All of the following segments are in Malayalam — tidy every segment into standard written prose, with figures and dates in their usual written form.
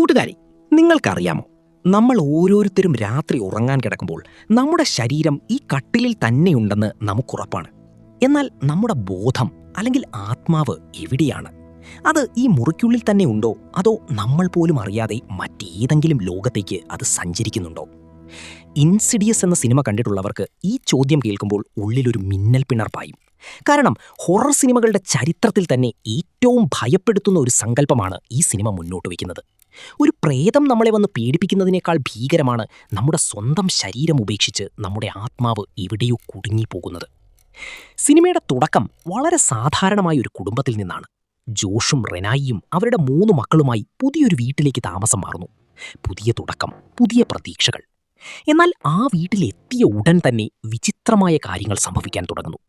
കൂട്ടുകാരെ, നിങ്ങൾക്കറിയാമോ, നമ്മൾ ഓരോരുത്തരും രാത്രി ഉറങ്ങാൻ കിടക്കുമ്പോൾ നമ്മുടെ ശരീരം ഈ കട്ടിലിൽ തന്നെയുണ്ടെന്ന് നമുക്കുറപ്പാണ്. എന്നാൽ നമ്മുടെ ബോധം അല്ലെങ്കിൽ ആത്മാവ് എവിടെയാണ്? അത് ഈ മുറിക്കുള്ളിൽ തന്നെ ഉണ്ടോ, അതോ നമ്മൾ പോലും അറിയാതെ മറ്റേതെങ്കിലും ലോകത്തേക്ക് അത് സഞ്ചരിക്കുന്നുണ്ടോ? ഇൻസിഡിയസ് എന്ന സിനിമ കണ്ടിട്ടുള്ളവർക്ക് ഈ ചോദ്യം കേൾക്കുമ്പോൾ ഉള്ളിലൊരു മിന്നൽ പിണർപ്പായും. കാരണം ഹൊറർ സിനിമകളുടെ ചരിത്രത്തിൽ തന്നെ ഏറ്റവും ഭയപ്പെടുത്തുന്ന ഒരു സങ്കല്പമാണ് ഈ സിനിമ മുന്നോട്ട് വയ്ക്കുന്നത്. ഒരു പ്രേതം നമ്മളെ വന്ന് പീഡിപ്പിക്കുന്നതിനേക്കാൾ ഭീകരമാണ് നമ്മുടെ സ്വന്തം ശരീരം ഉപേക്ഷിച്ച് നമ്മുടെ ആത്മാവ് എവിടെയോ കുടുങ്ങിപ്പോകുന്നത്. സിനിമയുടെ തുടക്കം വളരെ സാധാരണമായ ഒരു കുടുംബത്തിൽ നിന്നാണ്. ജോഷും റെനായിയും അവരുടെ 3 മക്കളുമായി പുതിയൊരു വീട്ടിലേക്ക് താമസം മാറുന്നു. പുതിയ തുടക്കം, പുതിയ പ്രതീക്ഷകൾ. എന്നാൽ ആ വീട്ടിലെത്തിയ ഉടൻ തന്നെ വിചിത്രമായ കാര്യങ്ങൾ സംഭവിക്കാൻ തുടങ്ങുന്നു.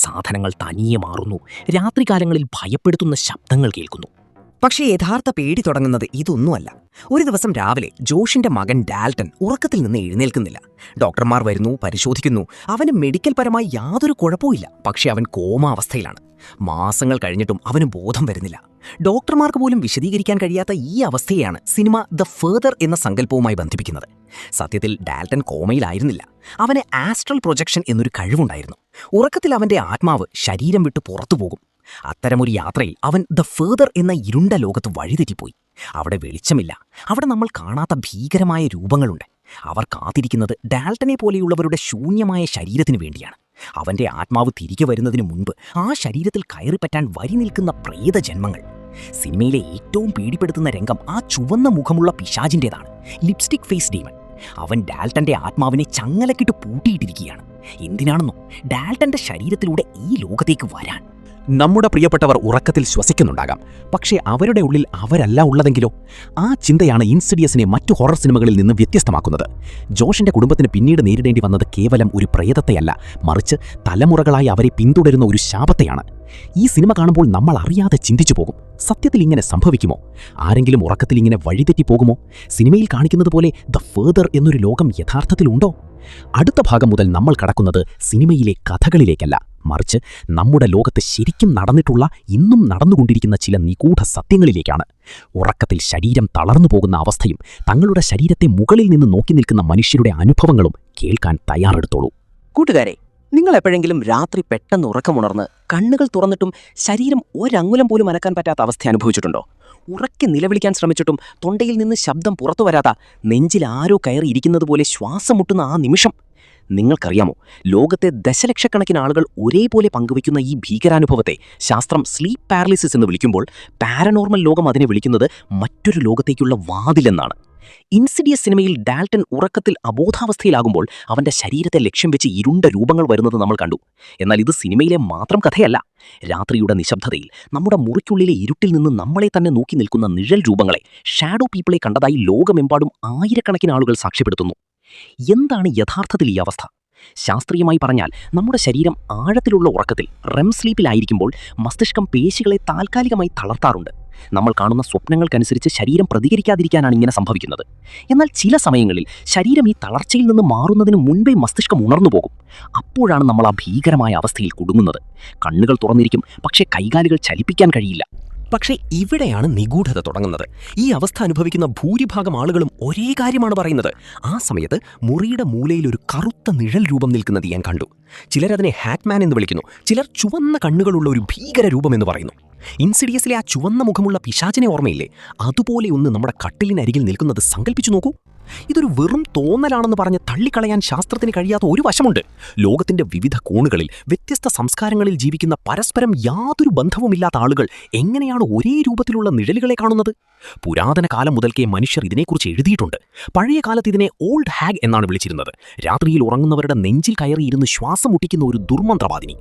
സാധനങ്ങൾ തനിയെ മാറുന്നു. രാത്രികാലങ്ങളിൽ ഭയപ്പെടുത്തുന്ന ശബ്ദങ്ങൾ കേൾക്കുന്നു. പക്ഷേ യഥാർത്ഥ പേടി തുടങ്ങുന്നത് ഇതൊന്നുമല്ല. ഒരു ദിവസം രാവിലെ ജോഷിന്റെ മകൻ ഡാൽട്ടൺ ഉറക്കത്തിൽ നിന്ന് എഴുന്നേൽക്കുന്നില്ല. ഡോക്ടർമാർ വരുന്നു, പരിശോധിക്കുന്നു. അവന് മെഡിക്കൽ പരമായി യാതൊരു കുഴപ്പവുമില്ല. പക്ഷേ അവൻ കോമാവസ്ഥയിലാണ്. മാസങ്ങൾ കഴിഞ്ഞിട്ടും അവന് ബോധം വരുന്നില്ല. ഡോക്ടർമാർക്ക് പോലും വിശദീകരിക്കാൻ കഴിയാത്ത ഈ അവസ്ഥയെയാണ് സിനിമ ദ ഫേദർ എന്ന സങ്കല്പവുമായി ബന്ധിപ്പിക്കുന്നത്. സത്യത്തിൽ ഡാൽട്ടൺ കോമയിലായിരുന്നില്ല. അവന് ആസ്ട്രൽ പ്രൊജക്ഷൻ എന്നൊരു കഴിവുണ്ടായിരുന്നു. ഉറക്കത്തിൽ അവന്റെ ആത്മാവ് ശരീരം വിട്ട് പുറത്തുപോകും. അത്തരമൊരു യാത്രയിൽ അവൻ ദ ഫേദർ എന്ന ഇരുണ്ട ലോകത്ത് വഴിതെറ്റിപ്പോയി. അവിടെ വെളിച്ചമില്ല. അവിടെ നമ്മൾ കാണാത്ത ഭീകരമായ രൂപങ്ങളുണ്ട്. അവർ കാത്തിരിക്കുന്നത് ഡാൽട്ടനെ പോലെയുള്ളവരുടെ ശൂന്യമായ ശരീരത്തിനു വേണ്ടിയാണ്. അവന്റെ ആത്മാവ് തിരികെ വരുന്നതിന് മുൻപ് ആ ശരീരത്തിൽ കയറിപ്പറ്റാൻ വരി നിൽക്കുന്ന പ്രേതജന്മങ്ങൾ. സിനിമയിലെ ഏറ്റവും പേടിപ്പെടുത്തുന്ന രംഗം ആ ചുവന്ന മുഖമുള്ള പിശാചിൻ്റെതാണ്, ലിപ്സ്റ്റിക് ഫേസ് ഡീമൺ. അവൻ ഡാൽട്ടന്റെ ആത്മാവിനെ ചങ്ങലക്കിട്ട് പൂട്ടിയിട്ടിരിക്കുകയാണ്. എന്തിനാണെന്നോ, ഡാൽട്ടന്റെ ശരീരത്തിലൂടെ ഈ ലോകത്തേക്ക് വരാൻ. നമ്മുടെ പ്രിയപ്പെട്ടവർ ഉറക്കത്തിൽ ശ്വസിക്കുന്നുണ്ടാകാം, പക്ഷേ അവരുടെ ഉള്ളിൽ അവരല്ല ഉള്ളതെങ്കിലോ? ആ ചിന്തയാണ് ഇൻസിഡിയസിനെ മറ്റു ഹൊറർ സിനിമകളിൽ നിന്ന് വ്യത്യസ്തമാക്കുന്നത്. ജോഷിന്റെ കുടുംബത്തിന് പിന്നീട് നേരിടേണ്ടി വന്നത് കേവലം ഒരു പ്രേതത്തെയല്ല, മറിച്ച് തലമുറകളായി അവരെ പിന്തുടരുന്ന ഒരു ശാപത്തെയാണ്. ഈ സിനിമ കാണുമ്പോൾ നമ്മൾ അറിയാതെ ചിന്തിച്ചു പോകും, സത്യത്തിൽ ഇങ്ങനെ സംഭവിക്കുമോ? ആരെങ്കിലും ഉറക്കത്തിൽ ഇങ്ങനെ വഴിതെറ്റി പോകുമോ? സിനിമയിൽ കാണിക്കുന്നത് പോലെ ദ ഫേദർ എന്നൊരു ലോകം യഥാർത്ഥത്തിലുണ്ടോ? അടുത്ത ഭാഗം മുതൽ നമ്മൾ കടക്കുന്നത് സിനിമയിലെ കഥകളിലേക്കല്ല, മറിച്ച് നമ്മുടെ ലോകത്ത് ശരിക്കും നടന്നിട്ടുള്ള, ഇന്നും നടന്നുകൊണ്ടിരിക്കുന്ന ചില നിഗൂഢ സത്യങ്ങളിലേക്കാണ്. ഉറക്കത്തിൽ ശരീരം തളർന്നു പോകുന്ന അവസ്ഥയും തങ്ങളുടെ ശരീരത്തെ മുകളിൽ നിന്ന് നോക്കി നിൽക്കുന്ന മനുഷ്യരുടെ അനുഭവങ്ങളും കേൾക്കാൻ തയ്യാറെടുത്തോളൂ. കൂട്ടുകാരെ, നിങ്ങൾ എപ്പോഴെങ്കിലും രാത്രി പെട്ടെന്ന് ഉറക്കമുണർന്ന് കണ്ണുകൾ തുറന്നിട്ടും ശരീരം ഒരങ്ങുലം പോലും അനക്കാൻ പറ്റാത്ത അവസ്ഥ അനുഭവിച്ചിട്ടുണ്ടോ? ഉറക്കെ നിലവിളിക്കാൻ ശ്രമിച്ചിട്ടും തൊണ്ടയിൽ നിന്ന് ശബ്ദം പുറത്തു വരാത്ത, നെഞ്ചിൽ ആരോ കയറി ഇരിക്കുന്നത് പോലെ ശ്വാസം മുട്ടുന്ന ആ നിമിഷം? നിങ്ങൾക്കറിയാമോ, ലോകത്തെ ദശലക്ഷക്കണക്കിന് ആളുകൾ ഒരേപോലെ പങ്കുവയ്ക്കുന്ന ഈ ഭീകരാനുഭവത്തെ ശാസ്ത്രം സ്ലീപ്പ് പാരലിസിസ് എന്ന് വിളിക്കുമ്പോൾ പാരനോർമൽ ലോകം അതിനെ വിളിക്കുന്നത് മറ്റൊരു ലോകത്തേക്കുള്ള വാതിലെന്നാണ്. ഇൻസിഡിയസ് സിനിമയിൽ ഡാൽട്ടൺ ഉറക്കത്തിൽ അബോധാവസ്ഥയിലാകുമ്പോൾ അവന്റെ ശരീരത്തെ ലക്ഷ്യം വെച്ച് ഇരുണ്ട രൂപങ്ങൾ വരുന്നത് നമ്മൾ കണ്ടു. എന്നാൽ ഇത് സിനിമയിലെ മാത്രം കഥയല്ല. രാത്രിയുടെ നിശബ്ദതയിൽ നമ്മുടെ മുറിക്കുള്ളിലെ ഇരുട്ടിൽ നിന്ന് നമ്മളെ തന്നെ നോക്കി നിൽക്കുന്ന നിഴൽ രൂപങ്ങളെ, ഷാഡോ പീപ്പിളെ കണ്ടതായി ലോകമെമ്പാടും ആയിരക്കണക്കിന് ആളുകൾ സാക്ഷ്യപ്പെടുത്തുന്നു. എന്താണ് യഥാർത്ഥത്തിൽ ഈ അവസ്ഥ? ശാസ്ത്രീയമായി പറഞ്ഞാൽ, നമ്മുടെ ശരീരം ആഴത്തിലുള്ള ഉറക്കത്തിൽ റെം സ്ലീപ്പിലായിരിക്കുമ്പോൾ മസ്തിഷ്കം പേശികളെ താൽക്കാലികമായി തളർത്താറുണ്ട്. നമ്മൾ കാണുന്ന സ്വപ്നങ്ങൾക്കനുസരിച്ച് ശരീരം പ്രതികരിക്കാതിരിക്കാനാണ് ഇങ്ങനെ സംഭവിക്കുന്നത്. എന്നാൽ ചില സമയങ്ങളിൽ ശരീരം ഈ തളർച്ചയിൽ നിന്ന് മാറുന്നതിന് മുൻപേ മസ്തിഷ്കം ഉണർന്നു പോകും. അപ്പോഴാണ് നമ്മൾ ആ ഭീകരമായ അവസ്ഥയിൽ കുടുങ്ങുന്നത്. കണ്ണുകൾ തുറന്നിരിക്കും, പക്ഷേ കൈകാലുകൾ ചലിപ്പിക്കാൻ കഴിയില്ല. പക്ഷേ ഇവിടെയാണ് നിഗൂഢത തുടങ്ങുന്നത്. ഈ അവസ്ഥ അനുഭവിക്കുന്ന ഭൂരിഭാഗം ആളുകളും ഒരേ കാര്യമാണ് പറയുന്നത്. ആ സമയത്ത് മുറിയുടെ മൂലയിൽ ഒരു കറുത്ത നിഴൽ രൂപം നിൽക്കുന്നത് ഞാൻ കണ്ടു. ചിലരതിനെ ഹാറ്റ്മാൻ എന്ന് വിളിക്കുന്നു, ചിലർ ചുവന്ന കണ്ണുകളുള്ള ഒരു ഭീകര രൂപമെന്ന് പറയുന്നു. ഇൻസിഡിയസിലെ ആ ചുവന്ന മുഖമുള്ള പിശാചിനെ ഓർമ്മയില്ലേ? അതുപോലെ ഒന്ന് നമ്മുടെ കട്ടിലിനരികിൽ നിൽക്കുന്നത് സങ്കല്പിച്ചു നോക്കൂ. ഇതൊരു വെറും തോന്നലാണെന്ന് പറഞ്ഞ് തള്ളിക്കളയാൻ ശാസ്ത്രത്തിന് കഴിയാത്ത ഒരു വശമുണ്ട്. ലോകത്തിന്റെ വിവിധ കോണുകളിൽ വ്യത്യസ്ത സംസ്കാരങ്ങളിൽ ജീവിക്കുന്ന പരസ്പരം യാതൊരു ബന്ധവുമില്ലാത്ത ആളുകൾ എങ്ങനെയാണ് ഒരേ രൂപത്തിലുള്ള നിഴലുകളെ കാണുന്നത്? പുരാതന കാലം മുതൽക്കേ മനുഷ്യർ ഇതിനെക്കുറിച്ച് എഴുതിയിട്ടുണ്ട്. പഴയ കാലത്ത് ഇതിനെ ഓൾഡ് ഹാഗ് എന്നാണ് വിളിച്ചിരുന്നത്. രാത്രിയിൽ ഉറങ്ങുന്നവരുടെ നെഞ്ചിൽ കയറിയിരുന്ന് ശ്വാസം മുട്ടിക്കുന്ന ഒരു ദുർമന്ത്രവാദിനി.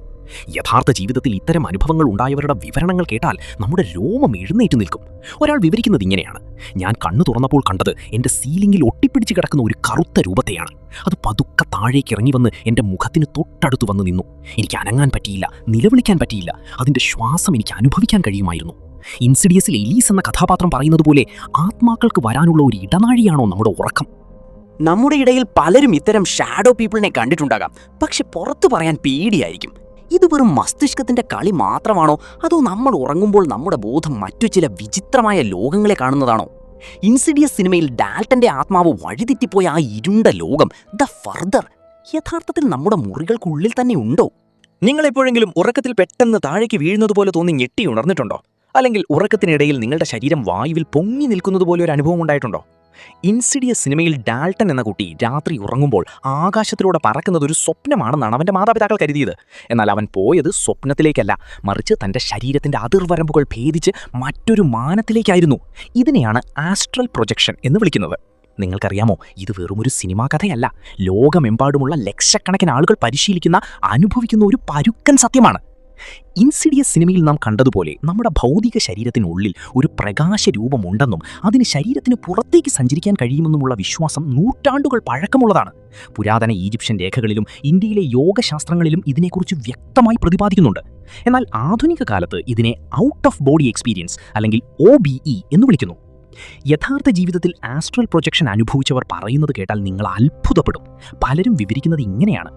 യഥാർത്ഥ ജീവിതത്തിൽ ഇത്തരം അനുഭവങ്ങൾ ഉണ്ടായവരുടെ വിവരണങ്ങൾ കേട്ടാൽ നമ്മുടെ രോമം എഴുന്നേറ്റ് നിൽക്കും. ഒരാൾ വിവരിക്കുന്നത് ഇങ്ങനെയാണ്: ഞാൻ കണ്ണു തുറന്നപ്പോൾ കണ്ടത് എൻ്റെ സീലിംഗിൽ ഒട്ടിപ്പിടിച്ച് കിടക്കുന്ന ഒരു കറുത്ത രൂപത്തെയാണ്. അത് പതുക്കെ താഴേക്ക് ഇറങ്ങി വന്ന് എൻ്റെ മുഖത്തിന് തൊട്ടടുത്ത് വന്ന് നിന്നു. എനിക്ക് അനങ്ങാൻ പറ്റിയില്ല, നിലവിളിക്കാൻ പറ്റിയില്ല. അതിൻ്റെ ശ്വാസം എനിക്ക് അനുഭവിക്കാൻ കഴിയുമായിരുന്നു. ഇൻസിഡിയസിൽ എലീസ് എന്ന കഥാപാത്രം പറയുന്നത് പോലെ ആത്മാക്കൾക്ക് വരാനുള്ള ഒരു ഇടനാഴിയാണോ നമ്മുടെ ഉറക്കം? നമ്മുടെ ഇടയിൽ പലരും ഇത്തരം ഷാഡോ പീപ്പിളിനെ കണ്ടിട്ടുണ്ടാകാം, പക്ഷെ പുറത്തു പറയാൻ പേടിയായിരിക്കും. ഇത് വെറും മസ്തിഷ്കത്തിന്റെ കളി മാത്രമാണോ, അതോ നമ്മൾ ഉറങ്ങുമ്പോൾ നമ്മുടെ ബോധം മറ്റു ചില വിചിത്രമായ ലോകങ്ങളെ കാണുന്നതാണോ? ഇൻസിഡിയസ് സിനിമയിൽ ഡാൽട്ടന്റെ ആത്മാവ് വഴിതെറ്റിപ്പോയ ആ ഇരുണ്ട ലോകം, ദ ഫർദർ, യഥാർത്ഥത്തിൽ നമ്മുടെ മുറികൾക്കുള്ളിൽ തന്നെ ഉണ്ടോ? നിങ്ങൾ എപ്പോഴെങ്കിലും ഉറക്കത്തിൽ പെട്ടെന്ന് താഴേക്ക് വീഴുന്നത് പോലെ തോന്നി ഞെട്ടി ഉണർന്നിട്ടുണ്ടോ? അല്ലെങ്കിൽ ഉറക്കത്തിനിടയിൽ നിങ്ങളുടെ ശരീരം വായുവിൽ പൊങ്ങി നിൽക്കുന്നത് പോലെ ഒരു അനുഭവം ഉണ്ടായിട്ടുണ്ടോ? ഇൻസിഡിയസ് സിനിമയിൽ ഡാൽട്ടൻ എന്ന കുട്ടി രാത്രി ഉറങ്ങുമ്പോൾ ആകാശത്തിലൂടെ പറക്കുന്നത് ഒരു സ്വപ്നമാണെന്നാണ് അവൻ്റെ മാതാപിതാക്കൾ കരുതിയത്. എന്നാൽ അവൻ പോയത് സ്വപ്നത്തിലേക്കല്ല, മറിച്ച് തൻ്റെ ശരീരത്തിൻ്റെ അതിർവരമ്പുകൾ ഭേദിച്ച് മറ്റൊരു മാനത്തിലേക്കായിരുന്നു. ഇതിനെയാണ് ആസ്ട്രൽ പ്രൊജക്ഷൻ എന്ന് വിളിക്കുന്നത്. നിങ്ങൾക്കറിയാമോ, ഇത് വെറുമൊരു സിനിമാ കഥയല്ല. ലോകമെമ്പാടുമുള്ള ലക്ഷക്കണക്കിന് ആളുകൾ പരിശീലിക്കുന്ന, അനുഭവിക്കുന്ന ഒരു പരുക്കൻ സത്യമാണ്. ഇൻസിഡിയസ് സിനിമയിൽ നാം കണ്ടതുപോലെ നമ്മുടെ ഭൗതിക ശരീരത്തിനുള്ളിൽ ഒരു പ്രകാശ രൂപമുണ്ടെന്നും അതിന് ശരീരത്തിന് പുറത്തേക്ക് സഞ്ചരിക്കാൻ കഴിയുമെന്നുമുള്ള വിശ്വാസം നൂറ്റാണ്ടുകൾ പഴക്കമുള്ളതാണ്. പുരാതന ഈജിപ്ഷ്യൻ രേഖകളിലും ഇന്ത്യയിലെ യോഗശാസ്ത്രങ്ങളിലും ഇതിനെക്കുറിച്ച് വ്യക്തമായി പ്രതിപാദിക്കുന്നുണ്ട്. എന്നാൽ ആധുനിക കാലത്ത് ഇതിനെ ഔട്ട് ഓഫ് ബോഡി എക്സ്പീരിയൻസ് അല്ലെങ്കിൽ OBE എന്ന് വിളിക്കുന്നു. യഥാർത്ഥ ജീവിതത്തിൽ ആസ്ട്രൽ പ്രൊജക്ഷൻ അനുഭവിച്ചവർ പറയുന്നത് കേട്ടാൽ നിങ്ങൾ അത്ഭുതപ്പെടും. പലരും വിവരിക്കുന്നത് ഇങ്ങനെയാണ്: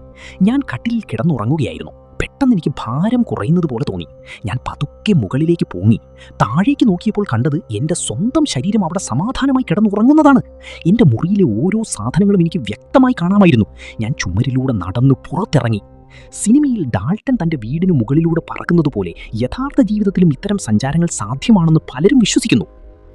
ഞാൻ കട്ടിലിൽ കിടന്നുറങ്ങുകയായിരുന്നു. പെട്ടെന്ന് എനിക്ക് ഭാരം കുറയുന്നത് പോലെ തോന്നി. ഞാൻ പതുക്കെ മുകളിലേക്ക് പോങ്ങി. താഴേക്ക് നോക്കിയപ്പോൾ കണ്ടത് എൻ്റെ സ്വന്തം ശരീരം അവിടെ സമാധാനമായി കിടന്നുറങ്ങുന്നതാണ്. എൻ്റെ മുറിയിലെ ഓരോ സാധനങ്ങളും എനിക്ക് വ്യക്തമായി കാണാമായിരുന്നു. ഞാൻ ചുമരിലൂടെ നടന്നു പുറത്തിറങ്ങി. സിനിമയിൽ ഡാൾട്ടൻ തൻ്റെ വീടിന് മുകളിലൂടെ പറക്കുന്നതുപോലെ യഥാർത്ഥ ജീവിതത്തിലും ഇത്തരം സഞ്ചാരങ്ങൾ സാധ്യമാണെന്ന് പലരും വിശ്വസിക്കുന്നു.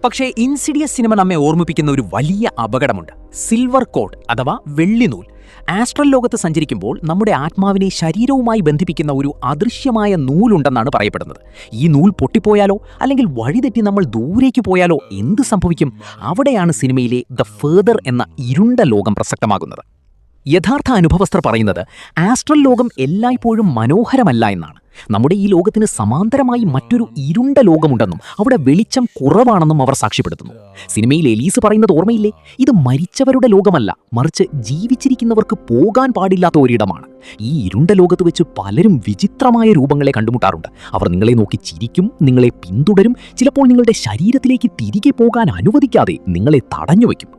പക്ഷേ ഇൻസിഡിയസ് സിനിമ നമ്മെ ഓർമ്മിപ്പിക്കുന്ന ഒരു വലിയ അപകടമുണ്ട്: സിൽവർ കോഡ് അഥവാ വെള്ളിനൂൽ. ആസ്ട്രൽ ലോകത്ത് സഞ്ചരിക്കുമ്പോൾ നമ്മുടെ ആത്മാവിനെ ശരീരവുമായി ബന്ധിപ്പിക്കുന്ന ഒരു അദൃശ്യമായ നൂലുണ്ടെന്നാണ് പറയപ്പെടുന്നത്. ഈ നൂൽ പൊട്ടിപ്പോയാലോ അല്ലെങ്കിൽ വഴിതെറ്റി നമ്മൾ ദൂരേക്ക് പോയാലോ എന്ത് സംഭവിക്കും? അവിടെയാണ് സിനിമയിലെ ദ ഫർദർ എന്ന ഇരുണ്ട ലോകം പ്രസക്തമാകുന്നത്. യഥാർത്ഥ അനുഭവസ്ഥർ പറയുന്നത് ആസ്ട്രൽ ലോകം എല്ലായ്പ്പോഴും മനോഹരമല്ല എന്നാണ്. നമ്മുടെ ഈ ലോകത്തിന് സമാന്തരമായി മറ്റൊരു ഇരുണ്ട ലോകമുണ്ടെന്നും അവിടെ വെളിച്ചം കുറവാണെന്നും അവർ സാക്ഷ്യപ്പെടുത്തുന്നു. സിനിമയിൽ എലീസ് പറയുന്നത് ഓർമ്മയില്ലേ? ഇത് മരിച്ചവരുടെ ലോകമല്ല, മറിച്ച് ജീവിച്ചിരിക്കുന്നവർക്ക് പോകാൻ പാടില്ലാത്ത ഒരിടമാണ്. ഈ ഇരുണ്ട ലോകത്ത് വെച്ച് പലരും വിചിത്രമായ രൂപങ്ങളെ കണ്ടുമുട്ടാറുണ്ട്. അവർ നിങ്ങളെ നോക്കി ചിരിക്കും, നിങ്ങളെ പിന്തുടരും, ചിലപ്പോൾ നിങ്ങളുടെ ശരീരത്തിലേക്ക് തിരികെ പോകാൻ അനുവദിക്കാതെ നിങ്ങളെ തടഞ്ഞുവെക്കും.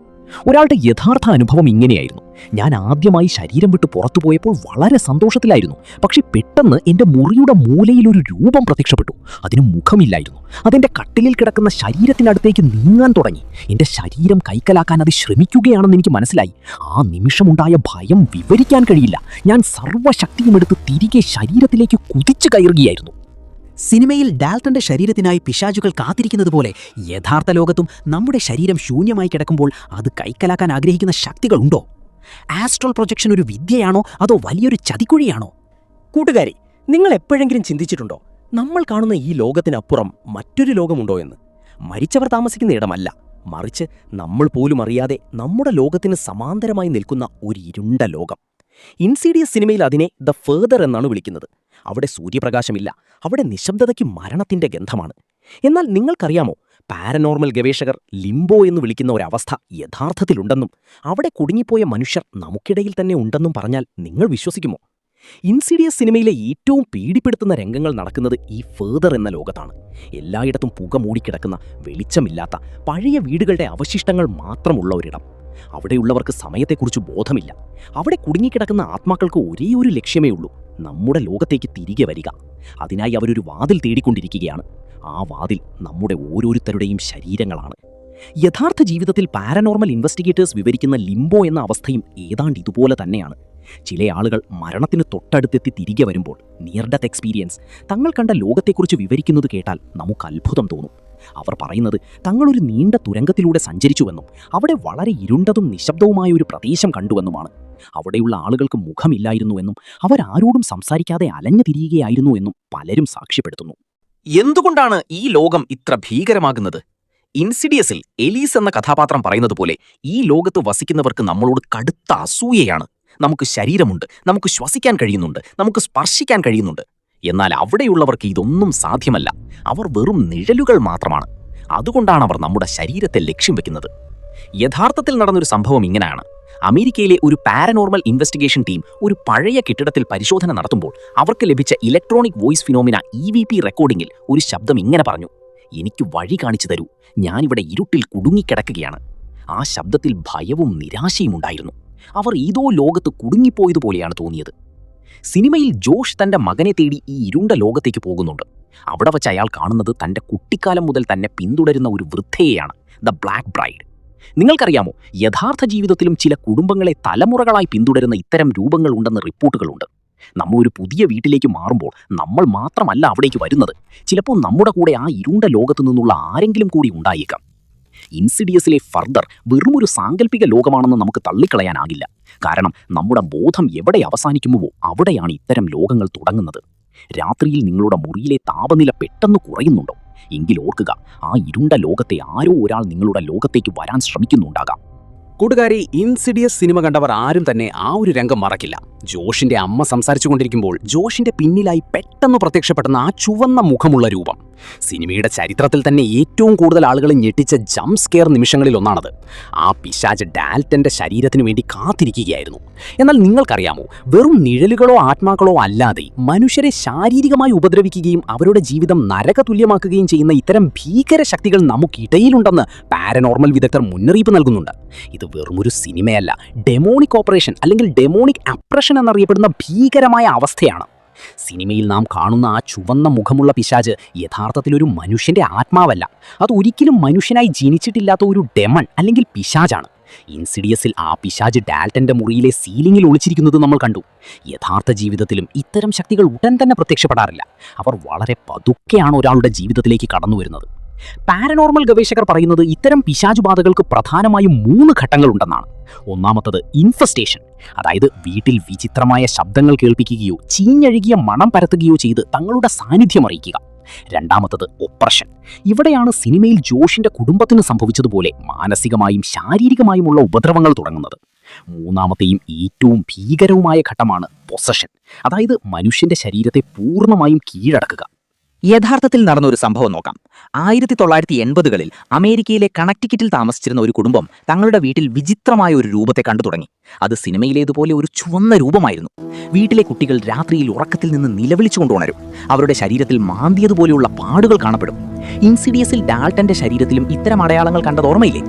ഒരാളുടെ യഥാർത്ഥ അനുഭവം ഇങ്ങനെയായിരുന്നു: ഞാൻ ആദ്യമായി ശരീരം വിട്ട് പുറത്തു പോയപ്പോൾ വളരെ സന്തോഷത്തിലായിരുന്നു. പക്ഷെ പെട്ടെന്ന് എൻ്റെ മുറിയുടെ മൂലയിൽ ഒരു രൂപം പ്രത്യക്ഷപ്പെട്ടു. അതിന് മുഖമില്ലായിരുന്നു. അതെൻ്റെ കട്ടിലിൽ കിടക്കുന്ന ശരീരത്തിനടുത്തേക്ക് നീങ്ങാൻ തുടങ്ങി. എൻ്റെ ശരീരം കൈക്കലാക്കാൻ അത് ശ്രമിക്കുകയാണെന്ന് എനിക്ക് മനസ്സിലായി. ആ നിമിഷമുണ്ടായ ഭയം വിവരിക്കാൻ കഴിയില്ല. ഞാൻ സർവ്വശക്തിയും എടുത്ത് തിരികെ ശരീരത്തിലേക്ക് കുതിച്ചു കയറുകയായിരുന്നു. സിനിമയിൽ ഡാൽട്ടന്റെ ശരീരത്തിനായി പിശാചുകൾ കാത്തിരിക്കുന്നത് പോലെ യഥാർത്ഥ ലോകത്തും നമ്മുടെ ശരീരം ശൂന്യമായി കിടക്കുമ്പോൾ അത് കൈക്കലാക്കാൻ ആഗ്രഹിക്കുന്ന ശക്തികളുണ്ടോ? ആസ്ട്രൽ പ്രൊജക്ഷൻ ഒരു വിദ്യയാണോ അതോ വലിയൊരു ചതിക്കുഴിയാണോ? കൂട്ടുകാരി, നിങ്ങൾ എപ്പോഴെങ്കിലും ചിന്തിച്ചിട്ടുണ്ടോ നമ്മൾ കാണുന്ന ഈ ലോകത്തിനപ്പുറം മറ്റൊരു ലോകമുണ്ടോ എന്ന്? മരിച്ചവർ താമസിക്കുന്ന ഇടമല്ല, മറിച്ച് നമ്മൾ പോലും അറിയാതെ നമ്മുടെ ലോകത്തിന് സമാന്തരമായി നിൽക്കുന്ന ഒരു ഇരുണ്ട ലോകം. ഇൻസിഡിയസ് സിനിമയിൽ അതിനെ ദ ഫർദർ എന്നാണ് വിളിക്കുന്നത്. അവിടെ സൂര്യപ്രകാശമില്ല, അവിടെ നിശബ്ദതയ്ക്ക് മരണത്തിന്റെ ഗന്ധമാണ്. എന്നാൽ നിങ്ങൾക്കറിയാമോ, പാരനോർമൽ ഗവേഷകർ ലിംബോ എന്ന് വിളിക്കുന്ന ഒരവസ്ഥ യഥാർത്ഥത്തിലുണ്ടെന്നും അവിടെ കുടുങ്ങിപ്പോയ മനുഷ്യർ നമുക്കിടയിൽ തന്നെ ഉണ്ടെന്നും പറഞ്ഞാൽ നിങ്ങൾ വിശ്വസിക്കുമോ? ഇൻസിഡിയസ് സിനിമയിലെ ഏറ്റവും പേടിപ്പെടുത്തുന്ന രംഗങ്ങൾ നടക്കുന്നത് ഈ ഫർദർ എന്ന ലോകത്താണ്. എല്ലായിടത്തും പുക മൂടിക്കിടക്കുന്ന, വെളിച്ചമില്ലാത്ത, പഴയ വീടുകളുടെ അവശിഷ്ടങ്ങൾ മാത്രമുള്ള ഒരിടം. അവിടെയുള്ളവർക്ക് സമയത്തെക്കുറിച്ച് ബോധമില്ല. അവിടെ കുടുങ്ങിക്കിടക്കുന്ന ആത്മാക്കൾക്ക് ഒരേ ഒരു ലക്ഷ്യമേ ഉള്ളൂ: നമ്മുടെ ലോകത്തേക്ക് തിരികെ വരിക. അതിനായി അവരൊരു വാതിൽ തേടിക്കൊണ്ടിരിക്കുകയാണ്. ആ വാതിൽ നമ്മുടെ ഓരോരുത്തരുടെയും ശരീരങ്ങളാണ്. യഥാർത്ഥ ജീവിതത്തിൽ പാരനോർമൽ ഇൻവെസ്റ്റിഗേറ്റേഴ്സ് വിവരിക്കുന്ന ലിംബോ എന്ന അവസ്ഥയും ഏതാണ്ട് ഇതുപോലെ തന്നെയാണ്. ചില ആളുകൾ മരണത്തിന് തൊട്ടടുത്തെത്തി തിരികെ വരുമ്പോൾ നിയർ ഡെത്ത് എക്സ്പീരിയൻസ്, തങ്ങൾ കണ്ട ലോകത്തെക്കുറിച്ച് വിവരിക്കുന്നത് കേട്ടാൽ നമുക്ക് അത്ഭുതം തോന്നും. അവർ പറയുന്നത് തങ്ങളൊരു നീണ്ട തുരങ്കത്തിലൂടെ സഞ്ചരിച്ചുവെന്നും അവിടെ വളരെ ഇരുണ്ടതും നിശബ്ദവുമായ ഒരു പ്രദേശം കണ്ടുവെന്നുമാണ്. അവിടെയുള്ള ആളുകൾക്ക് മുഖമില്ലായിരുന്നുവെന്നും അവരാരോടും സംസാരിക്കാതെ അലഞ്ഞു തിരിയുകയായിരുന്നു എന്നും പലരും സാക്ഷ്യപ്പെടുത്തുന്നു. എന്തുകൊണ്ടാണ് ഈ ലോകം ഇത്ര ഭീകരമാകുന്നത്? ഇൻസിഡിയസിൽ എലീസ് എന്ന കഥാപാത്രം പറയുന്നത് പോലെ ഈ ലോകത്ത് വസിക്കുന്നവർക്ക് നമ്മളോട് കടുത്ത അസൂയയാണ്. നമുക്ക് ശരീരമുണ്ട്, നമുക്ക് ശ്വസിക്കാൻ കഴിയുന്നുണ്ട്, നമുക്ക് സ്പർശിക്കാൻ കഴിയുന്നുണ്ട്. എന്നാൽ അവിടെയുള്ളവർക്ക് ഇതൊന്നും സാധ്യമല്ല. അവർ വെറും നിഴലുകൾ മാത്രമാണ്. അതുകൊണ്ടാണ് അവർ നമ്മുടെ ശരീരത്തെ ലക്ഷ്യം വെക്കുന്നത്. യഥാർത്ഥത്തിൽ നടന്നൊരു സംഭവം ഇങ്ങനെയാണ്. അമേരിക്കയിലെ ഒരു പാരനോർമൽ ഇൻവെസ്റ്റിഗേഷൻ ടീം ഒരു പഴയ കെട്ടിടത്തിൽ പരിശോധന നടത്തുമ്പോൾ അവർക്ക് ലഭിച്ച ഇലക്ട്രോണിക് വോയിസ് ഫിനോമിന EVP റെക്കോർഡിംഗിൽ ഒരു ശബ്ദം ഇങ്ങനെ പറഞ്ഞു: എനിക്ക് വഴി കാണിച്ചു തരൂ, ഞാനിവിടെ ഇരുട്ടിൽ കുടുങ്ങിക്കിടക്കുകയാണ്. ആ ശബ്ദത്തിൽ ഭയവും നിരാശയും ഉണ്ടായിരുന്നു. അവർ ഏതോ ലോകത്ത് കുടുങ്ങിപ്പോയതുപോലെയാണ് തോന്നിയത്. സിനിമയിൽ ജോഷ് തന്റെ മകനെ തേടി ഈ ഇരുണ്ട ലോകത്തേക്ക് പോകുന്നുണ്ട്. അവിടെ വച്ച് അയാൾ കാണുന്നത് തന്റെ കുട്ടിക്കാലം മുതൽ തന്നെ പിന്തുടരുന്ന ഒരു വൃദ്ധയെയാണ്, ദ ബ്ലാക്ക് ബ്രൈഡ്. നിങ്ങൾക്കറിയാമോ, യഥാർത്ഥ ജീവിതത്തിലും ചില കുടുംബങ്ങളെ തലമുറകളായി പിന്തുടരുന്ന ഇത്തരം രൂപങ്ങൾ ഉണ്ടെന്ന് റിപ്പോർട്ടുകളുണ്ട്. നമ്മൾ ഒരു പുതിയ വീട്ടിലേക്ക് മാറുമ്പോൾ നമ്മൾ മാത്രമല്ല അവിടേക്ക് വരുന്നത്. ചിലപ്പോൾ നമ്മുടെ കൂടെ ആ ഇരുണ്ട ലോകത്തു നിന്നുള്ള ആരെങ്കിലും കൂടി ഉണ്ടായേക്കാം. ഇൻസിഡിയസിലെ ഫർദർ വെറുമൊരു സാങ്കല്പിക ലോകമാണെന്ന് നമുക്ക് തള്ളിക്കളയാനാകില്ല. കാരണം നമ്മുടെ ബോധം എവിടെ അവസാനിക്കുമോ അവിടെയാണ് ഇത്തരം ലോകങ്ങൾ തുടങ്ങുന്നത്. രാത്രിയിൽ നിങ്ങളുടെ മുറിയിലെ താപനില പെട്ടെന്ന് കുറയുന്നുണ്ടോ? എങ്കിൽ ഓർക്കുക, ആ ഇരുണ്ട ലോകത്തെ ആരോ ഒരാൾ നിങ്ങളുടെ ലോകത്തേക്ക് വരാൻ ശ്രമിക്കുന്നുണ്ടാകാം. കൂട്ടുകാരെ, ഇൻസിഡിയസ് സിനിമ കണ്ടവർ ആരും തന്നെ ആ ഒരു രംഗം മറക്കില്ല. ജോഷിന്റെ അമ്മ സംസാരിച്ചു കൊണ്ടിരിക്കുമ്പോൾ ജോഷിന്റെ പിന്നിലായി പെട്ടെന്ന് പ്രത്യക്ഷപ്പെടുന്ന ആ ചുവന്ന മുഖമുള്ള രൂപം സിനിമയുടെ ചരിത്രത്തിൽ തന്നെ ഏറ്റവും കൂടുതൽ ആളുകളെ ഞെട്ടിച്ച ജംപ് സ്കെയർ നിമിഷങ്ങളിൽ ഒന്നാണത്. ആ പിശാച് ഡാൽട്ടന്റെ ശരീരത്തിന് വേണ്ടി കാത്തിരിക്കുകയായിരുന്നു. എന്നാൽ നിങ്ങൾക്കറിയാമോ, വെറും നിഴലുകളോ ആത്മാക്കളോ അല്ലാതെ മനുഷ്യരെ ശാരീരികമായി ഉപദ്രവിക്കുകയും അവരുടെ ജീവിതം നരകതുല്യമാക്കുകയും ചെയ്യുന്ന ഇത്തരം ഭീകര ശക്തികൾ നമുക്കിടയിലുണ്ടെന്ന് പാരനോർമൽ വിദഗ്ധർ മുന്നറിയിപ്പ് നൽകുന്നുണ്ട്. ഇത് വെറുമൊരു സിനിമയല്ല, ഡെമോണിക് ഓപ്പറേഷൻ അല്ലെങ്കിൽ ഡെമോണിക് അപ്രഷൻ എന്നറിയപ്പെടുന്ന ഭീകരമായ അവസ്ഥയാണ്. സിനിമയിൽ നാം കാണുന്ന ആ ചുവന്ന മുഖമുള്ള പിശാച് യഥാർത്ഥത്തിൽ ഒരു മനുഷ്യന്റെ ആത്മാവല്ല. അത് ഒരിക്കലും മനുഷ്യനായി ജനിച്ചിട്ടില്ലാത്ത ഒരു ഡെമൺ അല്ലെങ്കിൽ പിശാചാണ്. ഇൻസിഡിയസിൽ ആ പിശാച് ഡാൽട്ടന്റെ മുറിയിലെ സീലിംഗിൽ ഒളിച്ചിരിക്കുന്നത് നമ്മൾ കണ്ടു. യഥാർത്ഥ ജീവിതത്തിലും ഇത്തരം ശക്തികൾ ഉടൻ തന്നെ പ്രത്യക്ഷപ്പെടാറില്ല. അവർ വളരെ പതുക്കെയാണ് ഒരാളുടെ ജീവിതത്തിലേക്ക് കടന്നു വരുന്നത്. പാരനോർമൽ ഗവേഷകർ പറയുന്നത് ഇത്തരം പിശാചുബാധകൾക്ക് പ്രധാനമായും 3 ഘട്ടങ്ങളുണ്ടെന്നാണ്. ഒന്നാമത്തത് ഇൻഫെസ്റ്റേഷൻ, അതായത് വീട്ടിൽ വിചിത്രമായ ശബ്ദങ്ങൾ കേൾപ്പിക്കുകയോ ചീഞ്ഞഴുകിയ മണം പരത്തുകയോ ചെയ്ത് തങ്ങളുടെ സാന്നിധ്യം അറിയിക്കുക. രണ്ടാമത്തത് ഒപ്രഷൻ. ഇവിടെയാണ് സിനിമയിൽ ജോഷിന്റെ കുടുംബത്തിന് സംഭവിച്ചതുപോലെ മാനസികമായും ശാരീരികമായുമുള്ള ഉപദ്രവങ്ങൾ തുടങ്ങുന്നത്. മൂന്നാമത്തെയും ഏറ്റവും ഭീകരവുമായ ഘട്ടമാണ് പൊസഷൻ, അതായത് മനുഷ്യന്റെ ശരീരത്തെ പൂർണ്ണമായും കീഴടക്കുക. യഥാർത്ഥത്തിൽ നടന്ന ഒരു സംഭവം നോക്കാം. 1980കളിൽ അമേരിക്കയിലെ കണക്റ്റിക്കറ്റിൽ താമസിച്ചിരുന്ന ഒരു കുടുംബം തങ്ങളുടെ വീട്ടിൽ വിചിത്രമായ ഒരു രൂപത്തെ കണ്ടു തുടങ്ങി. അത് സിനിമയിലേതുപോലെ ഒരു ചുവന്ന രൂപമായിരുന്നു. വീട്ടിലെ കുട്ടികൾ രാത്രിയിൽ ഉറക്കത്തിൽ നിന്ന് നിലവിളിച്ചുകൊണ്ട് ഉണരും. അവരുടെ ശരീരത്തിൽ മാന്തിയതുപോലെയുള്ള പാടുകൾ കാണപ്പെടും. ഇൻസിഡിയസിൽ ഡാൾട്ടന്റെ ശരീരത്തിലും ഇത്തരം അടയാളങ്ങൾ കണ്ടത് ഓർമ്മയില്ലേ?